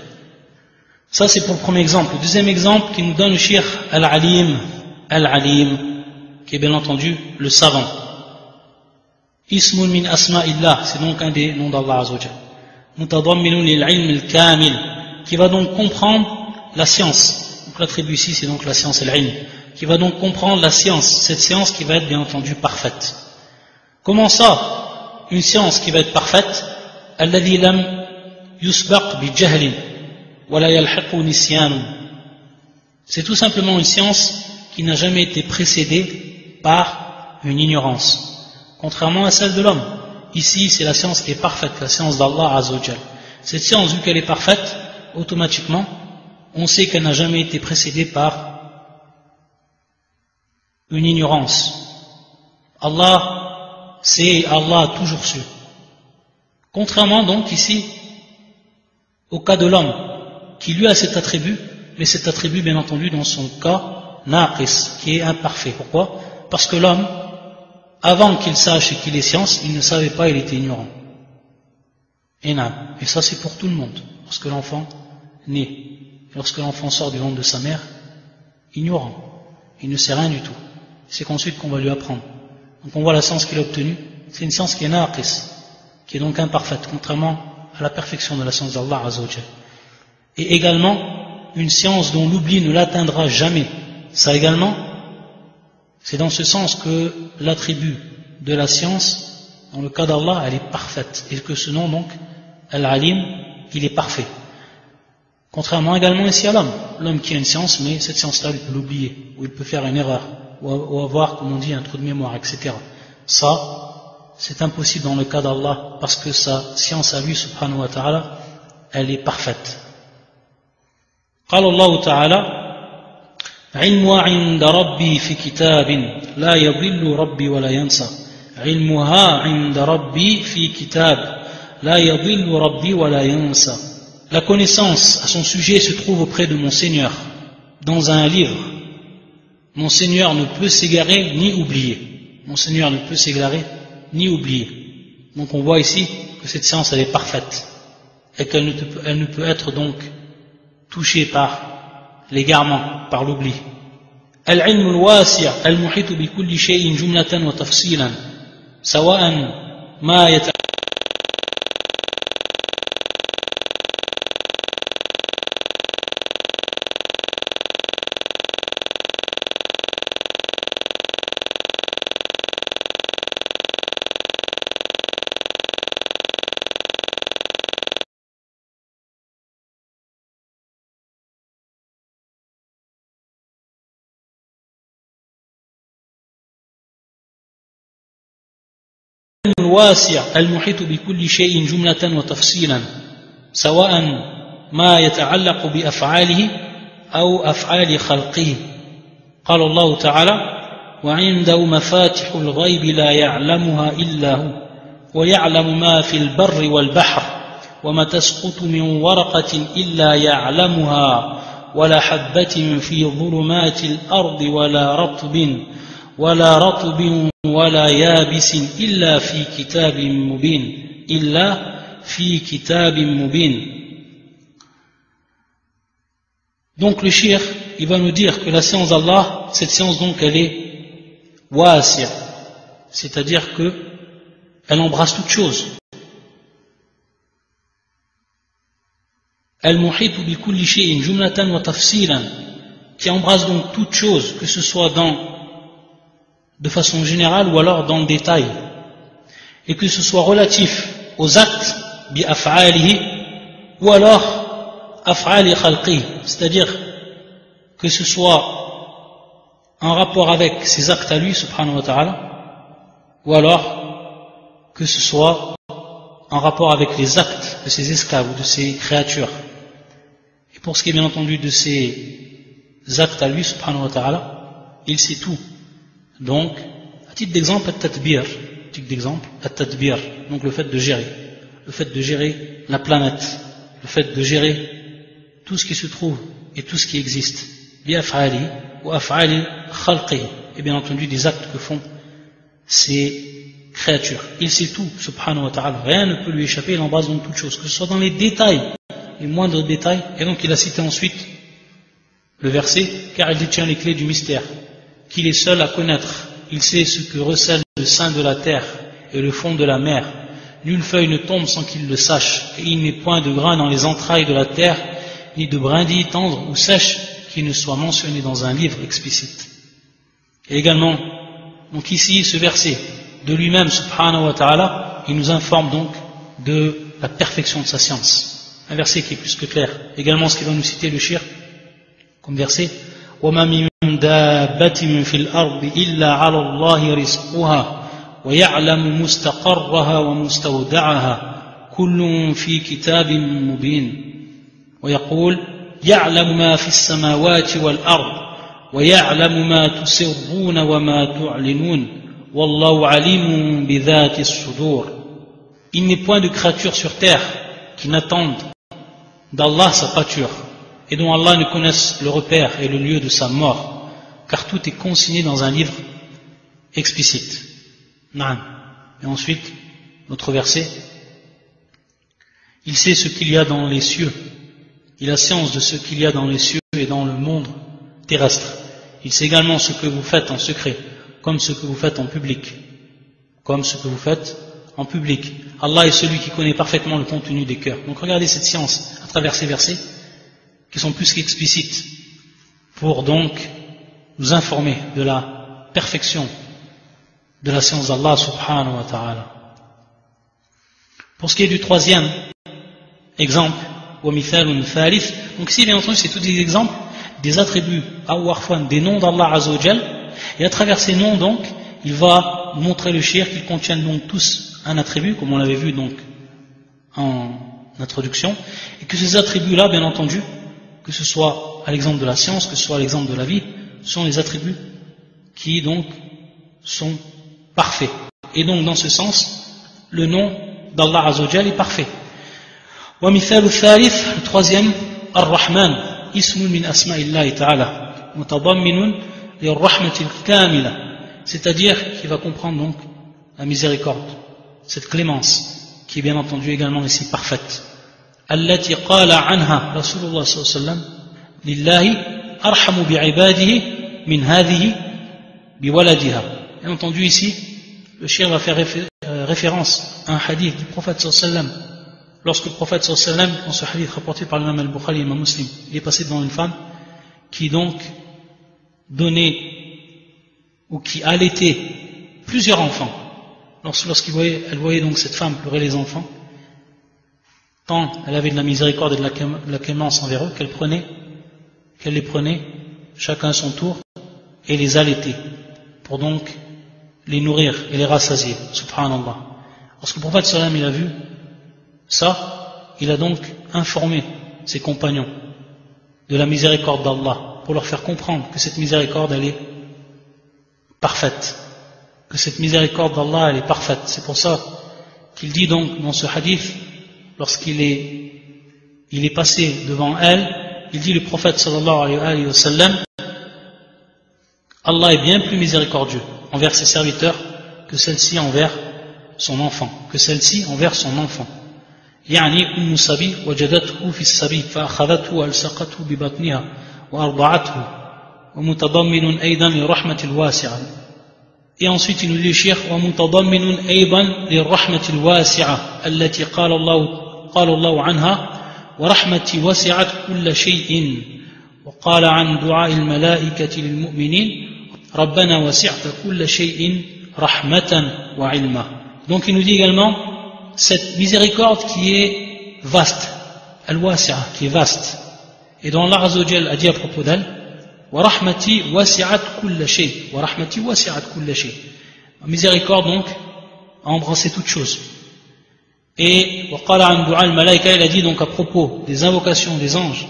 Ça c'est pour le premier exemple. Le deuxième exemple qui nous donne le shir al-alim, qui est bien entendu le savant. Ismun min asma'illah, c'est donc un des noms d'Allah Azza wa Jalla. Mutadamminun lil-ilm al-kamil, qui va donc comprendre la science. Donc l'attribut ici c'est donc la science et l'ilm, qui va donc comprendre la science, cette science qui va être bien entendu parfaite. Comment ça, une science qui va être parfaite? Alladhi lam yusbaq bi jahlin wa la yalhaqu nisyan. C'est tout simplement une science qui n'a jamais été précédée par une ignorance, contrairement à celle de l'homme. Ici, c'est la science qui est parfaite, la science d'Allah Azza wa Jal. Cette science, vu qu'elle est parfaite, automatiquement, on sait qu'elle n'a jamais été précédée par une ignorance. Allah a toujours su. Contrairement donc ici au cas de l'homme, qui lui a cet attribut, mais cet attribut bien entendu dans son cas, naqis, qui est imparfait. Pourquoi? Parce que l'homme, avant qu'il sache et qu'il ait science, il ne savait pas, il était ignorant. Et ça c'est pour tout le monde. Lorsque l'enfant naît, lorsque l'enfant sort du ventre de sa mère, ignorant, il ne sait rien du tout. C'est qu'ensuite qu'on va lui apprendre. Donc on voit la science qu'il a obtenue, c'est une science qui est naqis, qui est donc imparfaite, contrairement à la perfection de la science d'Allah Azza wa Jal. Et également, une science dont l'oubli ne l'atteindra jamais. Ça également, c'est dans ce sens que l'attribut de la science, dans le cas d'Allah, elle est parfaite, et que ce nom donc, Al-Alim, il est parfait. Contrairement également ici à l'homme qui a une science, mais cette science-là, il peut l'oublier, ou il peut faire une erreur, ou avoir, comme on dit, un trou de mémoire, etc. Ça, c'est impossible dans le cas d'Allah, parce que sa science à lui, subhanahu wa ta'ala, elle est parfaite. قال الله تعالى علمها عند ربي في كتاب لا يضل ربي ولا ينسى علمها عند ربي في كتاب لا يضل ربي ولا ينسى. La connaissance à son sujet se trouve auprès de mon Seigneur dans un livre. Mon Seigneur ne peut s'égarer ni oublier. Mon Seigneur ne peut s'égarer ni oublier. Donc on voit ici que cette science elle est parfaite et qu'elle ne peut être donc touché par l'égarement, par l'oubli. العلم الواسع المحيط بكل شيء جملة وتفصيلا سواء ما يتعلق الواسع المحيط بكل شيء جملة وتفصيلا سواء ما يتعلق بأفعاله أو أفعال خلقه. قال الله تعالى وعنده مفاتح الغيب لا يعلمها إلا هو ويعلم ما في البر والبحر وما تسقط من ورقة إلا يعلمها ولا حبة في ظلمات الأرض ولا رطب ولا يابس إلا في كتاب مبين. Donc le shir, il va nous dire que la science d'Allah, cette science donc elle est wasi', c'est-à-dire que elle embrasse toute chose. Al-muhitu bi kulli shay'in jumlatan wa tafsilan, qui embrasse donc toute chose, que ce soit de façon générale ou alors dans le détail, et que ce soit relatif aux actes bi af'alihi ou alors af'ali khalqi, c'est-à-dire que ce soit en rapport avec ses actes à lui subhanahu wa ta'ala, ou alors que ce soit en rapport avec les actes de ses esclaves ou de ses créatures. Et pour ce qui est bien entendu de ses actes à lui subhanahu wa ta'ala, il sait tout. Donc, à titre d'exemple, at-tadbir, donc le fait de gérer la planète, le fait de gérer tout ce qui se trouve et tout ce qui existe, bi'af'ali, wa af'ali khalqihi, et bien entendu des actes que font ces créatures. Il sait tout, subhanahu wa ta'ala, rien ne peut lui échapper, il embrasse donc toutes choses, que ce soit dans les détails, les moindres détails. Et donc il a cité ensuite le verset, car il détient les clés du mystère, qu'il est seul à connaître. Il sait ce que recèle le sein de la terre et le fond de la mer. Nulle feuille ne tombe sans qu'il le sache, et il n'est point de grain dans les entrailles de la terre, ni de brindille tendre ou sèche qui ne soit mentionné dans un livre explicite. Et également, donc ici, ce verset de lui-même, subhanahu wa ta'ala, il nous informe donc de la perfection de sa science. Un verset qui est plus que clair. Également, ce qu'il va nous citer le shir, comme verset, وَمَا مِن دَابَّةٍ فِي الْأَرْضِ إِلَّا عَلَى اللَّهِ رِزْقُهَا وَيَعْلَمُ مُسْتَقَرَّهَا وَمُسْتَوْدَعَهَا كُلٌّ فِي كِتَابٍ مُبِينٍ ويقول يعلم ما في السماوات والأرض ويعلم ما تسرون وما تعلنون والله عليم بذات الصدور. Il n'est point de créature sur terre qui n'attende d'Allah sa pâture et dont Allah ne connaisse le repère et le lieu de sa mort, car tout est consigné dans un livre explicite. Naam. Et ensuite, notre verset, il sait ce qu'il y a dans les cieux. Il a science de ce qu'il y a dans les cieux et dans le monde terrestre. Il sait également ce que vous faites en secret, comme ce que vous faites en public. Comme ce que vous faites en public. Allah est celui qui connaît parfaitement le contenu des cœurs. Donc regardez cette science à travers ces versets, qui sont plus qu'explicites, pour donc nous informer de la perfection de la science d'Allah subhanahu wa ta'ala. Pour ce qui est du troisième exemple, donc ici bien entendu c'est tous des exemples des attributs des noms d'Allah Azza wa Jal, et à travers ces noms donc il va montrer le shir qu'ils contiennent donc tous un attribut, comme on l'avait vu donc en introduction, et que ces attributs là bien entendu, que ce soit à l'exemple de la science, que ce soit à l'exemple de la vie, sont les attributs qui donc sont parfaits. Et donc dans ce sens le nom d'Allah Azza wa Jal est parfait. ومثال الثالث, le troisième, الرحمن اسم من أسماء الله تعالى متضمن للرحمة الكاملة, c'est-à-dire qui va comprendre donc la miséricorde, cette clémence qui est bien entendu également ici parfaite. التي قال عنها رسول الله صلى الله عليه وسلم لله أرحم بعباده من هذه بولدها. Bien entendu ici le shir va faire référence à un hadith du prophète صلى الله عليه وسلم. Lorsque le prophète sallallahu alayhi wa sallam, dans ce hadith rapporté par l'imam al-Bukhari et l'imam Muslim, il est passé devant une femme qui donc donnait ou qui allaitait plusieurs enfants. Elle voyait donc cette femme pleurer les enfants, tant elle avait de la miséricorde et de la clémence envers eux, qu'elle les prenait chacun à son tour et les allaitait pour donc les nourrir et les rassasier. Subhanallah. Lorsque le prophète sallallahu alayhi wa sallam il a vu ça, il a donc informé ses compagnons de la miséricorde d'Allah pour leur faire comprendre que cette miséricorde elle est parfaite, que cette miséricorde d'Allah elle est parfaite. C'est pour ça qu'il dit donc dans ce hadith, lorsqu'il est passé devant elle, il dit le prophète sallallahu alayhi wa sallam, Allah est bien plus miséricordieux envers ses serviteurs que celle-ci envers son enfant, يعني أم صبي وجدته في الصبي فأخذته وألصقته ببطنها وأرضعته ومتضمن أيضا للرحمة الواسعة. Et ensuite il nous dit Cheikh ومتضمن أيضا للرحمة الواسعة التي قال الله عنها ورحمتي وسعت كل شيء وقال عن دعاء الملائكة للمؤمنين ربنا وسعت كل شيء رحمة وعلما. Donc il nous dit également cette miséricorde qui est vaste, al-wasi'a, qui est vaste, et dont Allah Azza wa Jal a dit à propos d'elle, wa rahmati wasi'at kulla shay, wa rahmati wasi'at kulla shay. La miséricorde donc a embrassé toutes choses. Et wa qala an du'a al-malaika, il a dit donc à propos des invocations des anges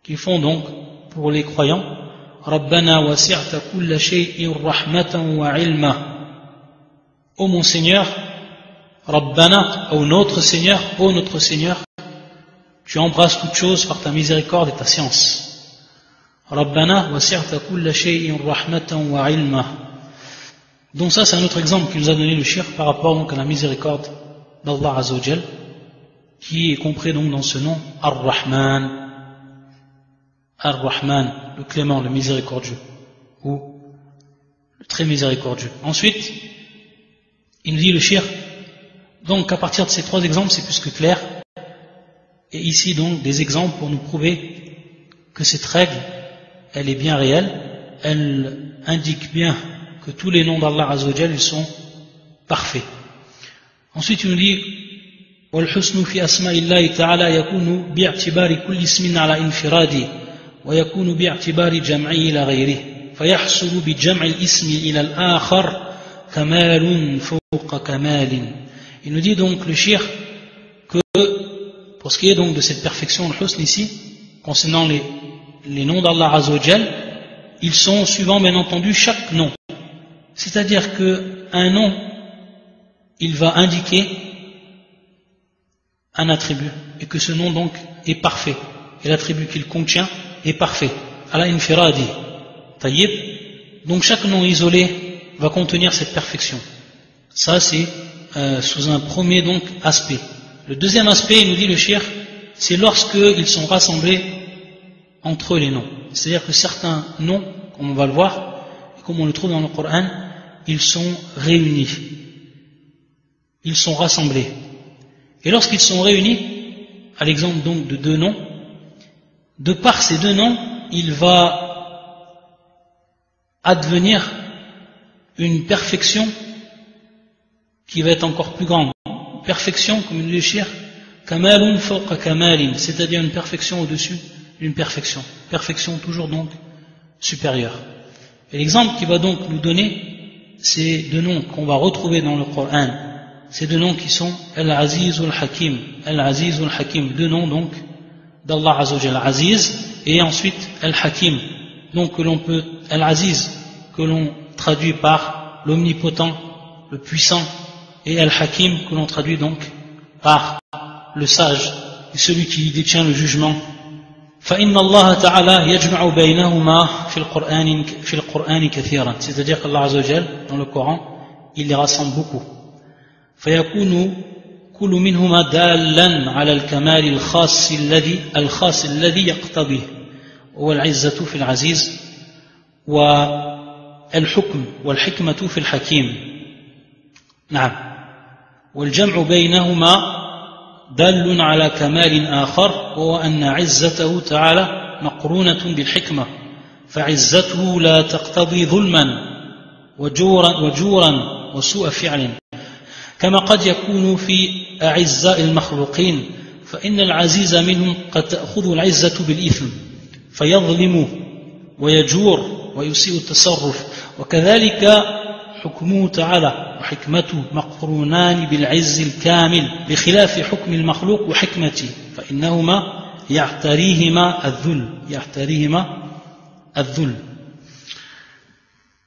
qu'ils font donc pour les croyants, Rabbana wasi'ta kulla shay'in rahmatan wa ilma. Ô mon Seigneur, Rabbana, ô notre Seigneur, tu embrasses toutes choses par ta miséricorde et ta science. Rabbana wasi'ta kulla shay'in rahmatan wa ilma. Donc ça c'est un autre exemple qu'il nous a donné le shirk par rapport donc à la miséricorde d'Allah Azza wa Jal, qui est compris donc dans ce nom Ar-Rahman. Ar-Rahman, le clément, le miséricordieux, ou le très miséricordieux. Ensuite, il nous dit le shirk. Donc à partir de ces trois exemples, c'est plus que clair. Et ici donc des exemples pour nous prouver que cette règle, elle est bien réelle, elle indique bien que tous les noms d'Allah Azza wa Jal, ils sont parfaits. Ensuite il nous dit وَالْحُسْنُ فِي أَسْمَاءِ اللَّهِ تَعَالَى يَكُونُ بِاعْتِبَارِ كُلِّ اسْمٍ عَلَى انْفِرَادِهِ ويكون باعتبار جمعه إلى غيره فيحصل بجمع الاسم إلى الآخر كمال فوق كمال. Il nous dit donc le shirk que pour ce qui est donc de cette perfection le husn ici concernant les noms d'Allah Azza wa Jal, ils sont suivant bien entendu chaque nom, c'est-à-dire que un nom il va indiquer un attribut et que ce nom donc est parfait et l'attribut qu'il contient est parfait. Ala infiradi. Tayyib. Donc chaque nom isolé va contenir cette perfection. Ça c'est sous un premier donc aspect. Le deuxième aspect, il nous dit le shirk, c'est lorsqu'ils sont rassemblés entre eux les noms. C'est-à-dire que certains noms, comme on va le voir, et comme on le trouve dans le Coran, ils sont réunis. Ils sont rassemblés. Et lorsqu'ils sont réunis, à l'exemple donc de deux noms, de par ces deux noms, il va advenir une perfection qui va être encore plus grande. Perfection, comme il dit le shirk, kamalun fawqa kamalin, c'est-à-dire une perfection au-dessus d'une perfection. Perfection toujours donc supérieure. Et l'exemple qu'il va donc nous donner, c'est deux noms qu'on va retrouver dans le Coran. Ces deux noms qui sont Al-Aziz ou Al-Hakim. Al-Aziz ou Al-Hakim, deux noms donc d'Allah Azza wa Jalla, Aziz, et ensuite Al-Hakim, donc que l'on peut, Al-Aziz, que l'on traduit par l'omnipotent, le puissant, et Al-Hakim, que l'on traduit donc par le sage, et celui qui détient le jugement. فإن الله تعالى يجمع بينهما في القرآن كثيرا, c'est-à-dire qu'Allah Azza wa Jalla, dans le Coran, il les rassemble beaucoup. فيكون كل منهما دالا على الكمال الخاص الذي يقتضيه هو العزة في العزيز والحكم والحكمة في الحكيم. نعم. والجمع بينهما دال على كمال آخر وهو أن عزته تعالى مقرونة بالحكمة فعزته لا تقتضي ظلما وجورا وسوء فعل كما قد يكون في أعزاء المخلوقين فإن العزيز منهم قد تأخذ العزة بالإثم فيظلم ويجور ويسيء التصرف وكذلك حكمه تعالى وحكمته مقرونان بالعز الكامل بخلاف حكم المخلوق وحكمته فإنهما يعتريهما الذل.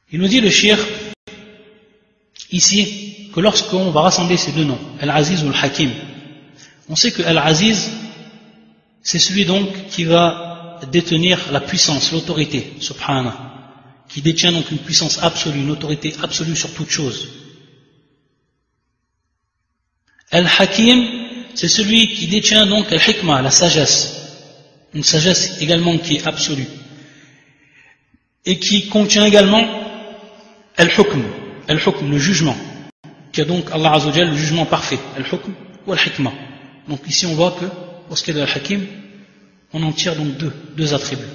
Il nous dit le shirk ici que lorsqu'on va rassembler ces deux noms, Al-Aziz ou Al-Hakim, on sait que Al-Aziz, c'est celui donc qui va détenir la puissance, l'autorité, subhanah, qui détient donc une puissance absolue, une autorité absolue sur toute chose. Al-Hakim, c'est celui qui détient donc Al-Hikmah, la sagesse, une sagesse également qui est absolue, et qui contient également Al-Hukm, le jugement, qui a donc Allah Azza wa Jalla, le jugement parfait, Al-Hukm ou Al-Hikmah. Donc ici on voit que, pour ce qui est de Al-Hakim, on en tire donc deux attributs.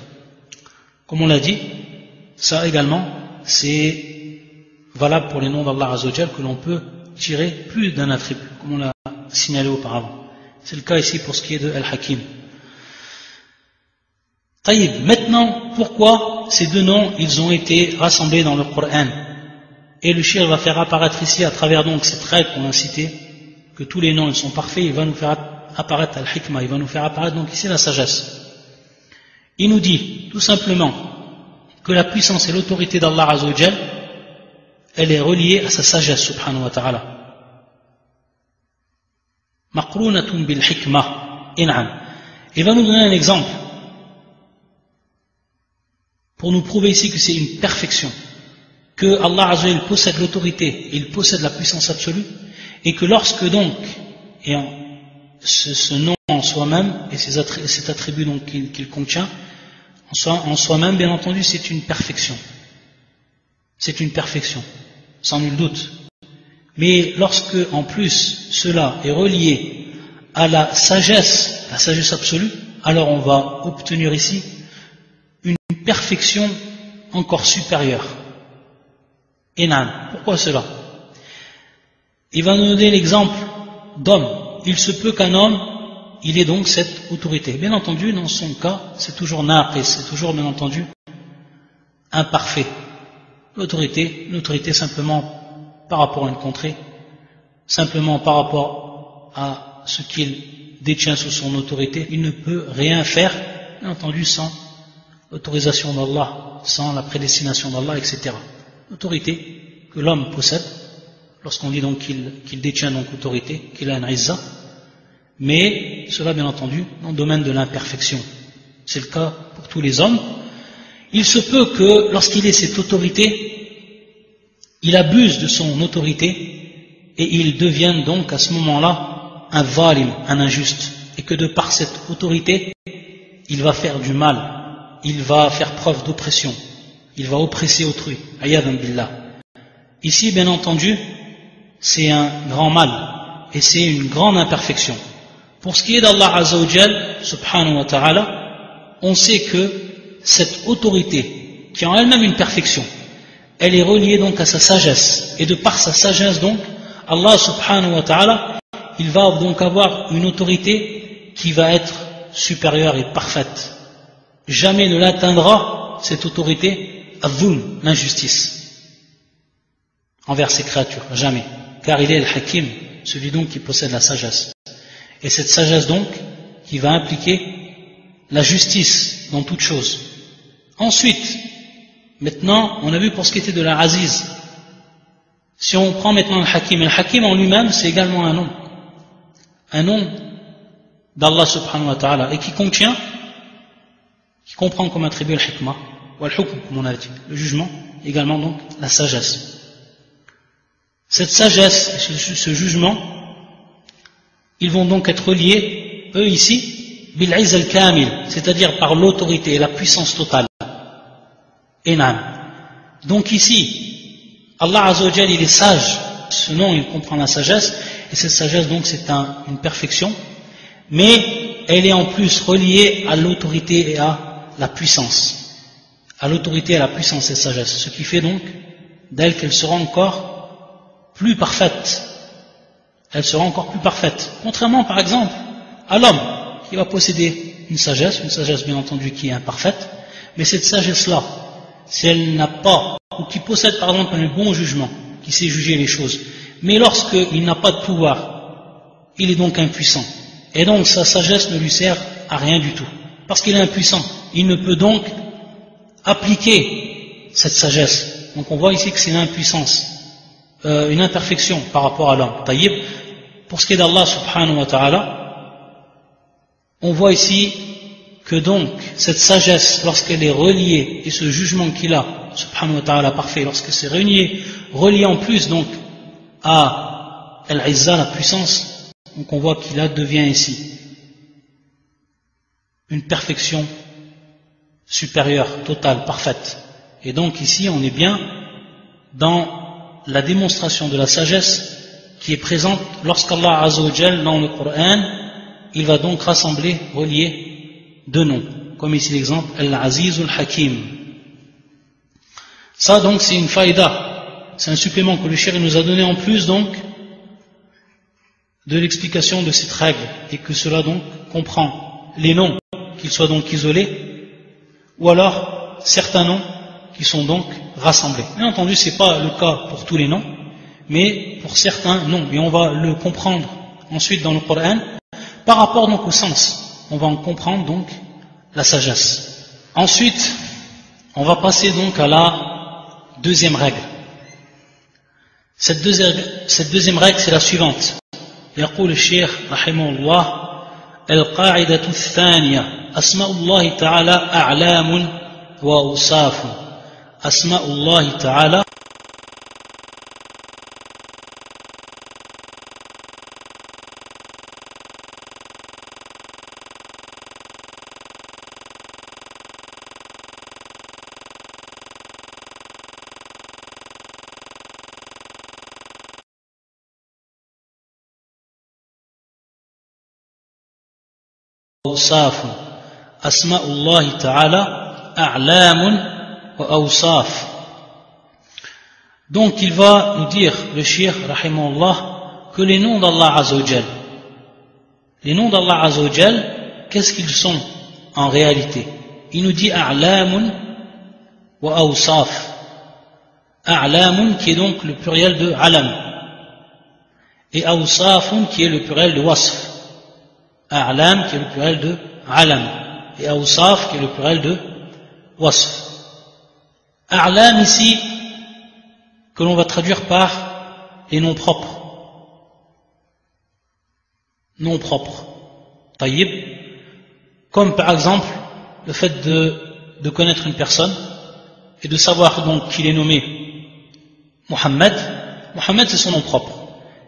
Comme on l'a dit, ça également, c'est valable pour les noms d'Allah Azza wa Jalla, que l'on peut tirer plus d'un attribut, comme on l'a signalé auparavant. C'est le cas ici pour ce qui est de Al-Hakim. Taïb, maintenant, pourquoi ces deux noms, ils ont été rassemblés dans le Coran? Et le shir va faire apparaître ici, à travers donc cette règle qu'on a citée, que tous les noms ils sont parfaits, il va nous faire apparaître Al-Hikmah, il va nous faire apparaître donc ici la sagesse. Il nous dit, tout simplement, que la puissance et l'autorité d'Allah Azza wa Jal, elle est reliée à sa sagesse, subhanahu wa ta'ala. Maqrunatun bil hikmah, in'am. Il va nous donner un exemple. pour nous prouver ici que c'est une perfection, que Allah Azza wa Jalla possède l'autorité et il possède la puissance absolue, et que lorsque donc, et ce nom en soi-même et cet attribut donc qu'il contient, en soi-même, bien entendu, c'est une perfection. C'est une perfection, sans nul doute. Mais lorsque, en plus, cela est relié à la sagesse absolue, alors on va obtenir ici une perfection encore supérieure. Et non, pourquoi cela? Il va nous donner l'exemple d'homme. Il se peut qu'un homme, il ait donc cette autorité. Bien entendu, dans son cas, c'est toujours naqis, c'est toujours, bien entendu, imparfait. L'autorité simplement par rapport à une contrée, simplement par rapport à ce qu'il détient sous son autorité, il ne peut rien faire, bien entendu, sans l'autorisation d'Allah, sans la prédestination d'Allah, etc. L'autorité que l'homme possède, lorsqu'on dit donc qu'il détient donc autorité, qu'il a un izza, mais cela bien entendu dans le domaine de l'imperfection. C'est le cas pour tous les hommes. Il se peut que lorsqu'il ait cette autorité, il abuse de son autorité et il devienne donc à ce moment-là un zalim, un injuste, et que de par cette autorité, il va faire du mal, il va faire preuve d'oppression, il va oppresser autrui. Ayadan billah. Ici, bien entendu, c'est un grand mal et c'est une grande imperfection. Pour ce qui est d'Allah Azza wa Jal, subhanahu wa ta'ala, on sait que cette autorité, qui est en elle-même une perfection, elle est reliée donc à sa sagesse. Et de par sa sagesse donc, Allah subhanahu wa ta'ala, il va donc avoir une autorité qui va être supérieure et parfaite. Jamais ne l'atteindra, cette autorité, al-dhulm, l'injustice, envers ses créatures, jamais. Car il est le hakim, celui donc qui possède la sagesse. Et cette sagesse donc, qui va impliquer la justice dans toute chose. Ensuite, maintenant, on a vu pour ce qui était de la aziz. Si on prend maintenant le hakim, et le hakim en lui-même, c'est également un nom d'Allah subhanahu wa ta'ala, et qui comprend comme attribut le hikmah, ou al-hukm, comme on a dit, le jugement, également donc la sagesse. Cette sagesse, ce jugement, ils vont donc être reliés, eux ici, bil-izz al-kamil, c'est-à-dire par l'autorité et la puissance totale. Enam. Donc ici, Allah Azza wa Jal, il est sage, ce nom il comprend la sagesse, et cette sagesse donc c'est une perfection, mais elle est en plus reliée à l'autorité et à la puissance. À l'autorité et à la puissance et sagesse, ce qui fait donc d'elle qu'elle sera encore plus parfaite. Elle sera encore plus parfaite. Contrairement par exemple à l'homme qui va posséder une sagesse bien entendu qui est imparfaite, mais cette sagesse-là, si elle n'a pas, ou qui possède par exemple un bon jugement, qui sait juger les choses, mais lorsqu'il n'a pas de pouvoir, il est donc impuissant. Et donc sa sagesse ne lui sert à rien du tout, parce qu'il est impuissant. Il ne peut donc appliquer cette sagesse. Donc on voit ici que c'est une impuissance, une imperfection par rapport à l'homme. Taïb. Pour ce qui est d'Allah subhanahu wa ta'ala, on voit ici que donc cette sagesse, lorsqu'elle est reliée, et ce jugement qu'il a, subhanahu wa ta'ala parfait, lorsque c'est relié en plus donc à al-izza, la puissance, donc on voit qu'il devient ici une perfection supérieure, totale, parfaite. Et donc ici on est bien dans la démonstration de la sagesse qui est présente lorsqu'Allah Azza wa Jal dans le Coran, il va donc rassembler, relier deux noms, comme ici l'exemple Al-Aziz Al-Hakim. Ça donc c'est une faïda, c'est un supplément que le cheikh nous a donné en plus donc de l'explication de cette règle, et que cela donc comprend les noms, qu'ils soient donc isolés, ou alors certains noms qui sont donc rassemblés. Bien entendu, ce n'est pas le cas pour tous les noms, mais pour certains noms, et on va le comprendre ensuite dans le Coran, par rapport donc au sens, on va en comprendre donc la sagesse. Ensuite, on va passer donc à la deuxième règle. Cette deuxième règle, c'est la suivante. يقول الشيخ رحمه الله القاعدة الثانية أسماء الله تعالى أعلام وأوصاف أسماء الله تعالى أوصاف أسماء الله تعالى أعلام وأوصاف. Donc il va nous dire, le cheikh rahimahullah, que les noms d'Allah Azzawajal, les noms d'Allah Azzawajal, qu'est-ce qu'ils sont en réalité? Il nous dit A'lamun wa Awsaf. A'lamun qui est donc le pluriel de Alam, et Awsafun qui est le pluriel de Wasf. A'lam qui est le pluriel de Alam, et Awsaf qui est le pluriel de Wasf. A'lam ici, que l'on va traduire par les noms propres. Noms propres. Taïb. Comme par exemple, le fait de connaître une personne, et de savoir donc qu'il est nommé Muhammad. Muhammad c'est son nom propre.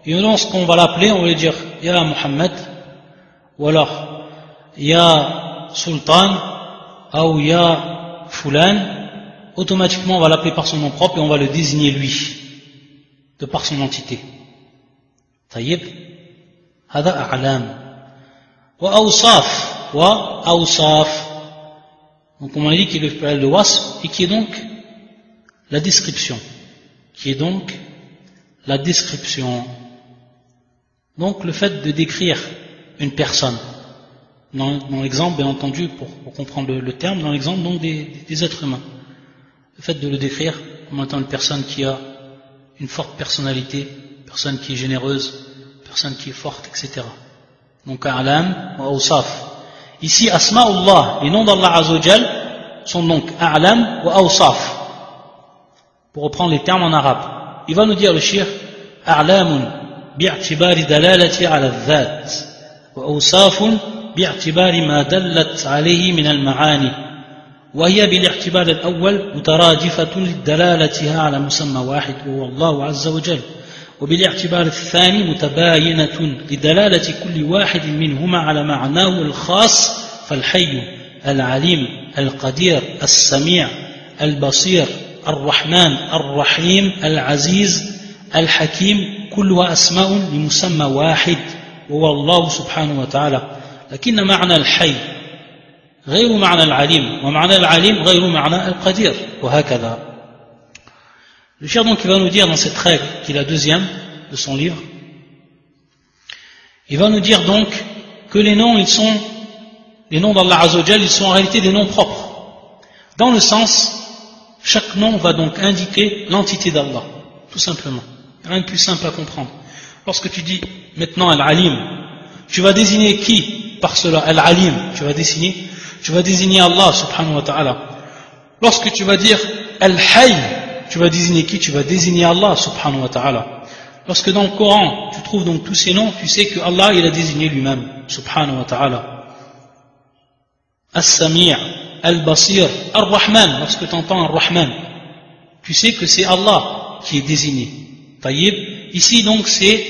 Et lorsqu'on va l'appeler, on va lui dire Ya Muhammad, ou alors Ya Sultan, ou Ya Fulan. Automatiquement on va l'appeler par son nom propre et on va le désigner lui, de par son entité. Taïb. Hada a'lam. Wa awsaf. Wa awsaf. Donc on a dit qu'il est le pluriel de wasf, et qui est donc la description. Qui est donc la description. Donc le fait de décrire une personne. Dans l'exemple, bien entendu, pour comprendre le terme, dans l'exemple donc des êtres humains. Le fait de le décrire comme étant une personne qui a une forte personnalité, une personne qui est généreuse, une personne qui est forte, etc. Donc a'lam wa awsaf. Ici, asma'ullah, les noms d'Allah Azzawajal, sont donc a'lam wa awsaf. Pour reprendre les termes en arabe. Il va nous dire le shir, a'lamun bi'atibari dalalati ala al-dhat, wa awsafun bi'atibari ma dallat alayhi min al-ma'ani. وهي بالاعتبار الأول مترادفة لدلالتها على مسمى واحد وهو الله عز وجل، وبالاعتبار الثاني متباينة لدلالة كل واحد منهما على معناه الخاص، فالحي العليم القدير السميع البصير الرحمن الرحيم العزيز الحكيم كلها أسماء لمسمى واحد وهو الله سبحانه وتعالى، لكن معنى الحي غير معنى العليم ومعنى العليم غير معنى القدير وهكذا. Le cheikh donc il va nous dire dans cette règle qui est la deuxième de son livre, il va nous dire donc que les noms d'Allah Azzawajal, ils sont en réalité des noms propres, dans le sens chaque nom va donc indiquer l'entité d'Allah, tout simplement. Rien de plus simple à comprendre. Lorsque tu dis maintenant Al-Alim, tu vas désigner qui par cela? Al-Alim, tu vas désigner Allah subhanahu wa ta'ala. Lorsque tu vas dire Al-Hayy, tu vas désigner qui? Tu vas désigner Allah subhanahu wa ta'ala. Lorsque dans le Coran tu trouves donc tous ces noms, tu sais que Allah il a désigné lui-même subhanahu wa ta'ala. As-Sami', Al-Basir, Ar-Rahman, lorsque tu entends Ar-Rahman, tu sais que c'est Allah qui est désigné. Taïb. Ici donc c'est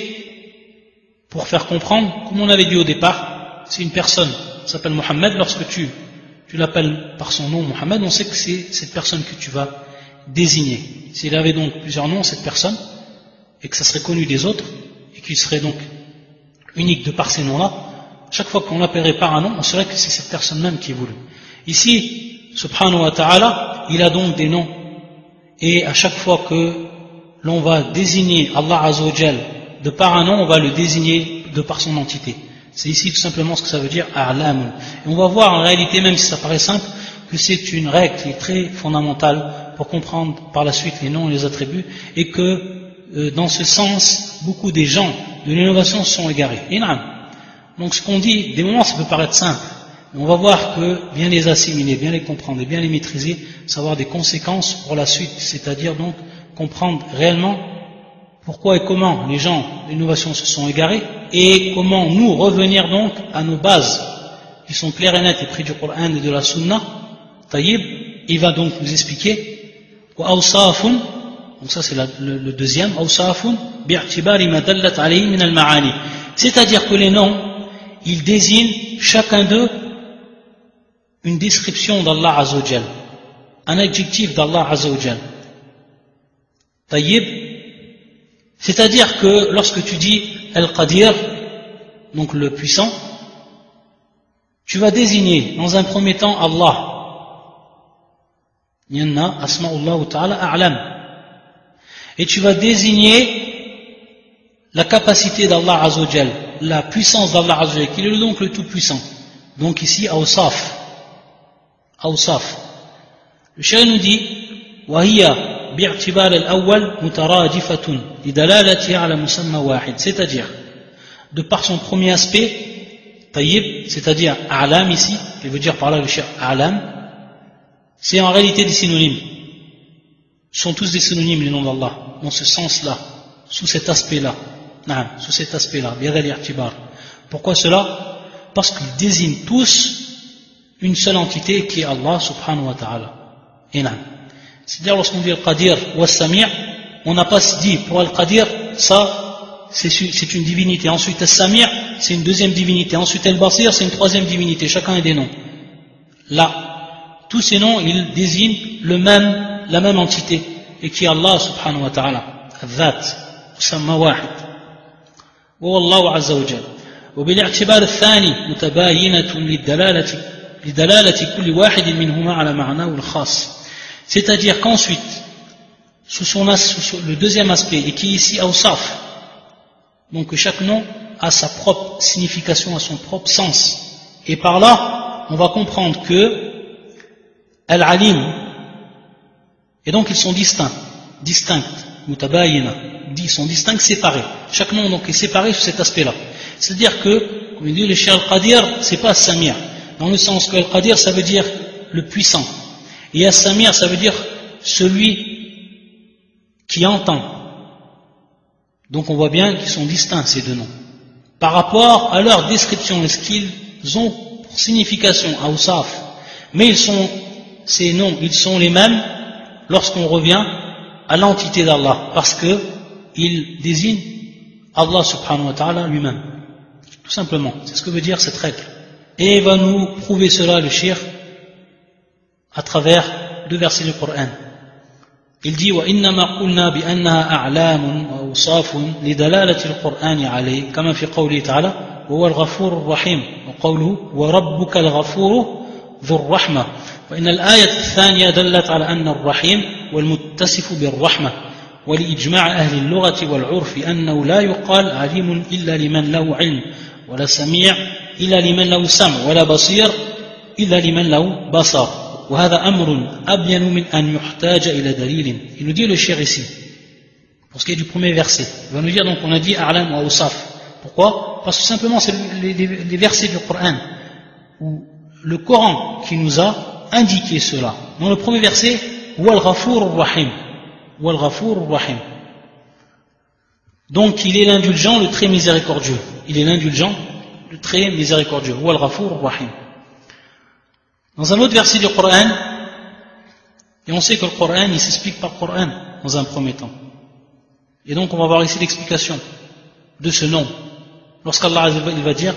pour faire comprendre, comme on avait dit au départ, c'est une personne, ça s'appelle Mohammed. Lorsque tu l'appelles par son nom Mohammed, on sait que c'est cette personne que tu vas désigner. S'il avait donc plusieurs noms, cette personne, et que ça serait connu des autres, et qu'il serait donc unique de par ces noms-là, chaque fois qu'on l'appellerait par un nom, on saurait que c'est cette personne même qui est voulue. Ici, subhanahu wa ta'ala, il a donc des noms, et à chaque fois que l'on va désigner Allah Azzawajal de par un nom, on va le désigner de par son entité. C'est ici tout simplement ce que ça veut dire a'lam. Et on va voir en réalité, même si ça paraît simple, que c'est une règle qui est très fondamentale pour comprendre par la suite les noms et les attributs, et que dans ce sens, beaucoup des gens de l'innovation se sont égarés. Et non. Donc ce qu'on dit, des moments ça peut paraître simple, mais on va voir que bien les assimiler, bien les comprendre et bien les maîtriser, ça va avoir des conséquences pour la suite, c'est-à-dire donc comprendre réellement pourquoi et comment les gens de l'innovation se sont égarés, et comment nous revenir donc à nos bases qui sont claires et nettes et prises du Coran et de la Sunna, taïb, il va donc nous expliquer وأوصاف, donc ça c'est le deuxième, أوصاف باعتبار ما دلت عليه من المعاني, c'est-à-dire que les noms, ils désignent chacun d'eux une description d'Allah Azza wa Jal, un adjectif d'Allah Azza wa Jal. Tayyib, c'est-à-dire que lorsque tu dis Al-Qadir, donc le puissant, tu vas désigner dans un premier temps Allah. Yanna asma'ullah ta'ala a'lam. Et tu vas désigner la capacité d'Allah Azza wa Jal, la puissance d'Allah Azza wa Jal, qui est donc le tout-puissant. Donc ici, Awsaf. Awsaf. Le cheikh nous dit وهي باعتبار الأول مترادفة لدلالتها على مسمى واحد, c'est-à-dire de par son premier aspect tayyib, c'est-à-dire a'lam ici, il veut dire par là le cheikh a'lam, c'est en réalité des synonymes. Ce sont tous des synonymes les noms d'Allah, dans ce sens-là, sous cet aspect-là, sous cet aspect-là, bihadha al-i'tibar. Pourquoi cela? Parce qu'ils désignent tous une seule entité qui est Allah subhanahu wa ta'ala. Et non. C'est-à-dire lorsqu'on dit Al-Qadir ou Al-Sami', on n'a pas dit pour Al-Qadir, ça c'est une divinité. Ensuite Al-Sami' c'est une deuxième divinité. Ensuite Al-Basir c'est une troisième divinité. Chacun a des noms. Là, tous ces noms ils désignent la même entité et qui est Allah subhanahu wa ta'ala. Al-Dhat, Musamma wahid. Wa Allahu azza wa jal. وبالاعتبار الثاني متباينة لدلالة كل واحد منهما على معناه الخاص. C'est-à-dire qu'ensuite, sous le deuxième aspect, et qui est ici Awsaf, donc chaque nom a sa propre signification, a son propre sens. Et par là, on va comprendre que Al-Alim, et donc ils sont distincts, mutabayina, ils sont distincts, séparés. Chaque nom donc est séparé sur cet aspect-là. C'est-à-dire que, comme il dit le cheikh Al-Qadir, c'est pas Al-Sami', dans le sens que Al-Qadir ça veut dire le puissant. Et As-Sami' ça veut dire celui qui entend. Donc on voit bien qu'ils sont distincts ces deux noms. Par rapport à leur description, est-ce qu'ils ont pour signification Awsaf, mais ces noms, ils sont les mêmes lorsqu'on revient à l'entité d'Allah, parce que ils désignent Allah subhanahu wa ta'ala lui-même. Tout simplement, c'est ce que veut dire cette règle. Et il va nous prouver cela le cheikh à travers deux versets du Coran. Il dit وإنما قلنا بأنها أعلام وأوصاف لدلالة القرآن عليه كما في قوله تعالى وهو الغفور الرحيم وقوله وربك الغفور ذو الرحمة وإن الآية الثانية دلت على أن الرحيم والمتصف بالرحمة ولإجماع أهل اللغة والعرف أنه لا يقال عليم إلا لمن له علم ولا سميع إلا لمن له سمع ولا بصير إلا لمن له بصر وهذا أمر أبين من أن يحتاج إلى دليل. Il nous dit le cheikh ici, pour ce qui est du premier verset, il va nous dire donc on a dit A'lam wa Awsaf. Pourquoi? Parce que simplement c'est les versets du Coran ou le Coran qui nous a indiqué cela. Dans le premier verset, Wa al-Ghafur ar-Rahim. Wa al-Ghafur ar-Rahim. Donc il est l'indulgent, le très miséricordieux. Il est l'indulgent, le très miséricordieux. Wa al-Ghafur ar-Rahim. Dans un autre verset du Coran, et on sait que le Coran, il s'explique par Coran dans un premier temps. Et donc on va voir ici l'explication de ce nom. Lorsqu'Allah va dire,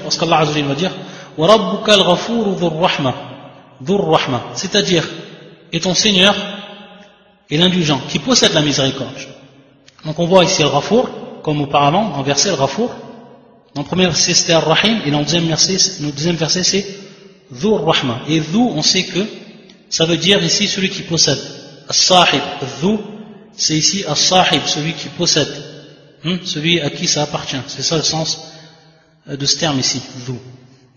wa rabbuka al-ghafur dhur rahma, c'est-à-dire, et ton Seigneur est l'indulgent, qui possède la miséricorde. Donc on voit ici al-Ghafur, comme auparavant, en verset al-Ghafur. Dans le premier verset c'était al-Rahim, et dans le deuxième verset c'est Dhur Rahma. Et Dhu, on sait que ça veut dire ici celui qui possède. As-Sahib, Dhu, c'est ici As-Sahib, celui qui possède, celui à qui ça appartient. C'est ça le sens de ce terme ici, Dhu.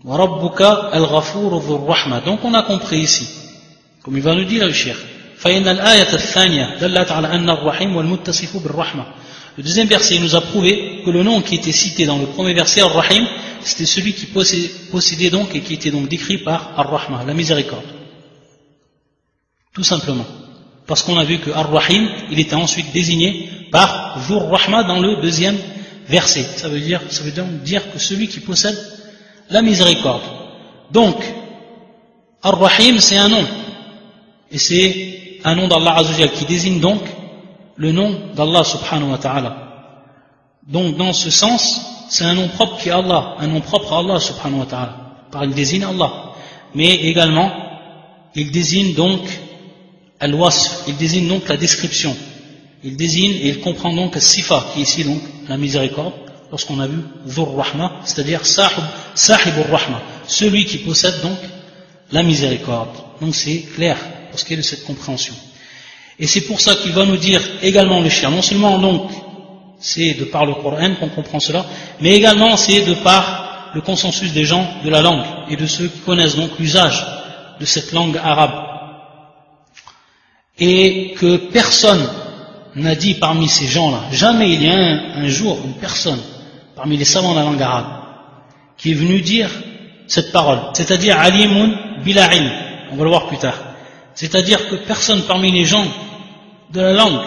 Wa Rabbuka al-Ghafur Dhur Rahma. Donc on a compris ici, comme il va nous dire le cheikh. فإن الآية الثانية دلت على أن الرحيم والمتصف بالرحمة. Le deuxième verset nous a prouvé que le nom qui était cité dans le premier verset, Ar-Rahim, c'était celui qui possédait donc et qui était donc décrit par Ar-Rahma, la miséricorde. Tout simplement. Parce qu'on a vu que Ar-Rahim, il était ensuite désigné par Dhur Rahma dans le deuxième verset. Ça veut donc dire que celui qui possède la miséricorde. Donc, Ar-Rahim, c'est un nom. Et c'est un nom d'Allah Azza wa Jal qui désigne donc le nom d'Allah subhanahu wa ta'ala. Donc dans ce sens, c'est un nom propre qui est Allah, un nom propre à Allah subhanahu wa ta'ala. Par il désigne Allah. Mais également, il désigne donc al-wasf, il désigne donc la description. Il désigne et il comprend donc sifa, qui est ici donc la miséricorde, lorsqu'on a vu Dhur Rahma, c'est-à-dire Sahibur Rahma, celui qui possède donc la miséricorde. Donc c'est clair pour ce qui est de cette compréhension. Et c'est pour ça qu'il va nous dire également le shir. Non seulement donc c'est de par le Coran qu'on comprend cela, mais également c'est de par le consensus des gens de la langue et de ceux qui connaissent donc l'usage de cette langue arabe. Et que personne n'a dit parmi ces gens-là, jamais il y a un jour une personne parmi les savants de la langue arabe qui est venu dire cette parole, c'est-à-dire alimun bila ilm, on va le voir plus tard. C'est-à-dire que personne parmi les gens de la langue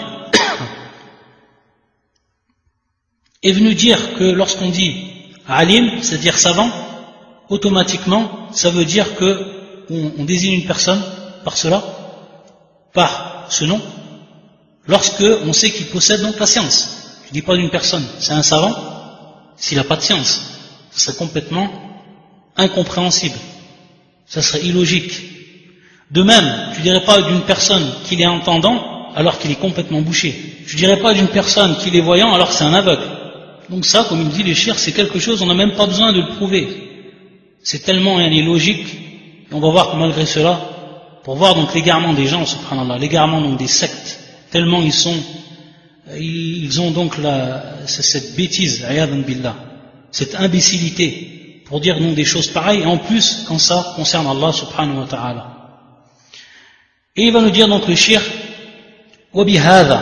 est venu dire que lorsqu'on dit alim, c'est-à-dire savant, automatiquement ça veut dire que on désigne une personne par cela, par ce nom, lorsque on sait qu'il possède donc la science. Je ne dis pas d'une personne, c'est un savant, s'il n'a pas de science, ce serait complètement incompréhensible, ça serait illogique. De même, tu ne dirais pas d'une personne qu'il est entendant alors qu'il est complètement bouché. Tu ne dirais pas d'une personne qu'il est voyant alors que c'est un aveugle. Donc ça, comme il dit les chirs, c'est quelque chose, on n'a même pas besoin de le prouver. C'est tellement illogique, et on va voir que malgré cela, pour voir donc l'égarement des gens, subhanallah, l'égarement donc des sectes, tellement ils ont donc cette bêtise, ayadan billah, cette imbécilité, pour dire donc des choses pareilles, et en plus quand ça concerne Allah subhanahu wa ta'ala. Et il va nous dire donc le shir, وبهذا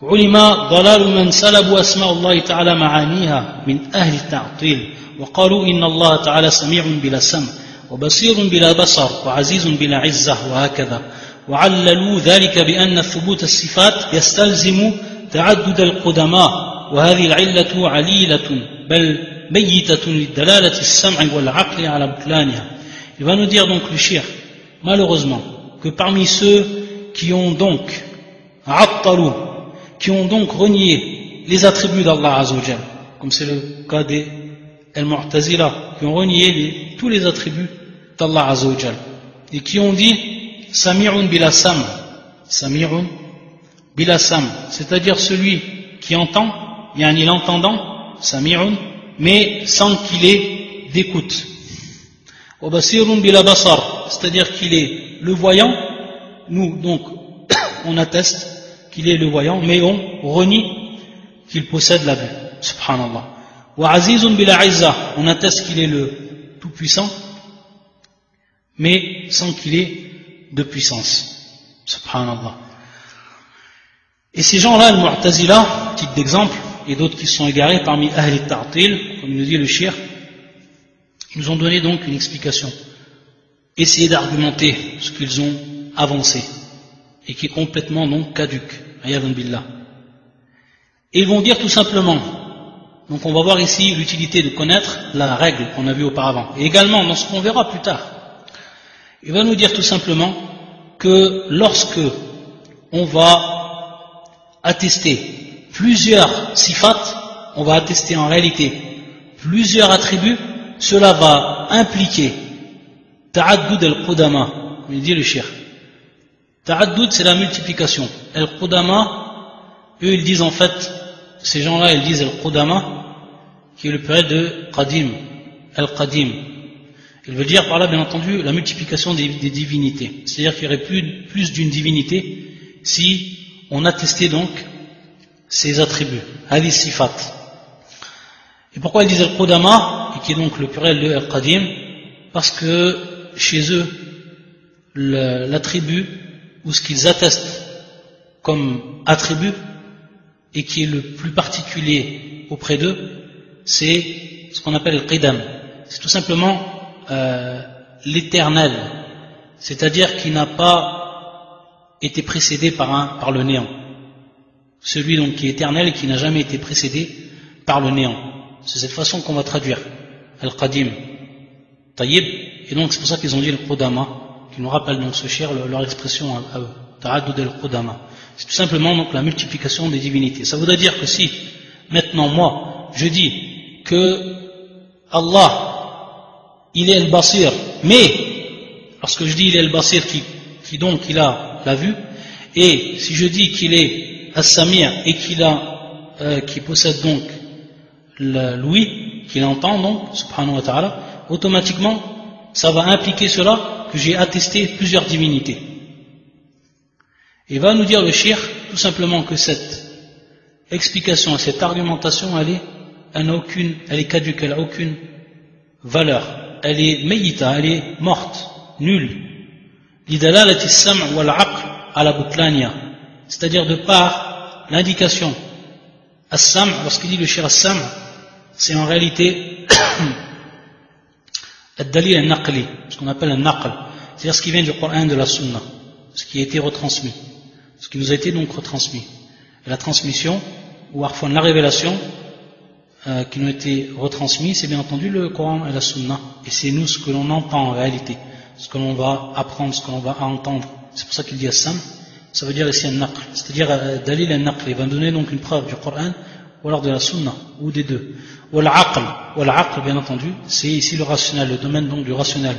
علم ضلال من سلبوا أسماء الله تعالى معانيها من أهل التعطيل وقالوا إن الله تعالى سميع بلا سمع وبصير بلا بصر وعزيز بلا عزة وهكذا وعللوا ذلك بأن ثبوت الصفات يستلزم تعدد القدماء وهذه العلة عليلة بل ميتة للدلالة السمع والعقل على بطلانها. Il va nous dire donc le shir, malheureusement, que parmi ceux qui ont donc attalu, qui ont donc renié les attributs d'Allah Azza wa Jal, comme c'est le cas des Al-Mu'tazila, qui ont renié tous les attributs d'Allah Azza wa Jal, et qui ont dit Sami'un bila sam, Sami'un bila sam, c'est-à-dire celui qui entend, yani l'entendant, Sami'un, mais sans qu'il ait d'écoute. Wa basirun bila basar, c'est-à-dire qu'il est le voyant. Nous, donc, on atteste qu'il est le voyant, mais on renie qu'il possède la vue. Subhanallah. Wa azizun bila izza, on atteste qu'il est le tout-puissant, mais sans qu'il ait de puissance. Subhanallah. Et ces gens-là, le Mu'tazila, titre d'exemple, et d'autres qui se sont égarés parmi Ahl al-Ta'til, comme nous dit le shir, ils nous ont donné donc une explication. Essayez d'argumenter ce qu'ils ont avancé et qui est complètement donc caduque, ayadan billah. Et ils vont dire tout simplement, donc on va voir ici l'utilité de connaître la règle qu'on a vue auparavant, et également dans ce qu'on verra plus tard. Il va nous dire tout simplement que lorsque on va attester plusieurs sifat, on va attester en réalité plusieurs attributs, cela va impliquer ta'addud al-qudama, il dit le shir. Ta'addud, c'est la multiplication. Al-Qudama, eux ils disent en fait, ces gens-là ils disent Al-Qudama, qui est le pluriel de Qadim, Al-Qadim. Il veut dire par là bien entendu la multiplication des divinités. C'est-à-dire qu'il y aurait plus d'une divinité si on attestait donc ces attributs, Hadith Sifat. Et pourquoi ils disent Al-Qudama, et qui est donc le pluriel de Al-Qadim? Parce que chez eux, l'attribut ou ce qu'ils attestent comme attribut et qui est le plus particulier auprès d'eux, c'est ce qu'on appelle le qidam. C'est tout simplement l'éternel, c'est-à-dire qui n'a pas été précédé par le néant. Celui donc qui est éternel et qui n'a jamais été précédé par le néant. C'est cette façon qu'on va traduire al-qadim. Tayyib. Et donc c'est pour ça qu'ils ont dit le qudama, qui nous rappelle donc ce shir, leur expression à eux, ta'addud al-qudama. C'est tout simplement donc la multiplication des divinités. Ça voudrait dire que si, maintenant moi, je dis que Allah, il est al-Basir, mais, lorsque je dis il est al-Basir, qui donc il a la vue, et si je dis qu'il est as-Sami' et qui possède donc l'ouïe, qu'il entend donc, subhanahu wa ta'ala, automatiquement, ça va impliquer cela que j'ai attesté plusieurs divinités. Et va nous dire le shir, tout simplement que cette explication, cette argumentation, elle est caduque, elle n'a aucune valeur. Elle est mayita, elle est morte, nulle. Lidalalati as-sam' wal 'aql ala butlania. C'est-à-dire de par l'indication as-sam', lorsqu'il dit le shir as-sam', c'est en réalité ad-dalil al-naqli, ce qu'on appelle un naql, c'est-à-dire ce qui vient du Coran et de la Sunna, ce qui a été retransmis, ce qui nous a été donc retransmis. Et la transmission, ou parfois la révélation, qui nous a été retransmis, c'est bien entendu le Coran et la Sunna, et c'est nous ce que l'on entend en réalité, ce que l'on va apprendre, ce que l'on va entendre. C'est pour ça qu'il dit as-sam', ça veut dire ici un naql, c'est-à-dire dalil al-naql, il va donner donc une preuve du Coran ou alors de la Sunna, ou des deux. Wal aql, bien entendu, c'est ici le rationnel, le domaine donc du rationnel,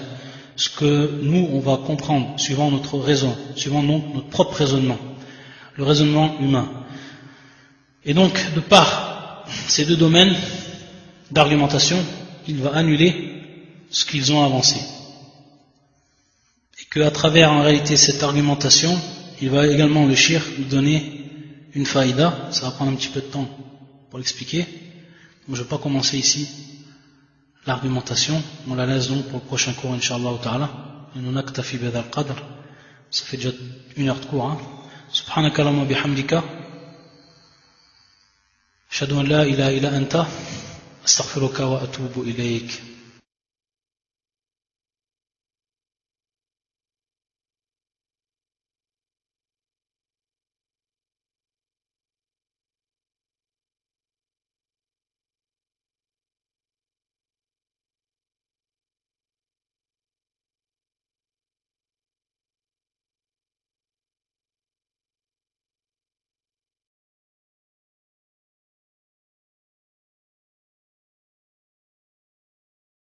ce que nous on va comprendre suivant notre raison, suivant donc notre propre raisonnement, le raisonnement humain. Et donc de par ces deux domaines d'argumentation, il va annuler ce qu'ils ont avancé, et qu'à travers en réalité cette argumentation, il va également le shir nous donner une faïda. Ça va prendre un petit peu de temps pour l'expliquer. Donc je ne vais pas commencer ici l'argumentation, on la laisse donc pour le prochain cours, Inch'Allah ta'ala. Nous naktafi bihadha al-qadr, ça fait déjà 1 heure de cours. Subhanaka Allahumma bihamdika, ashhadu an la ilaha illa anta, astaghfiruka wa atubu ilayk.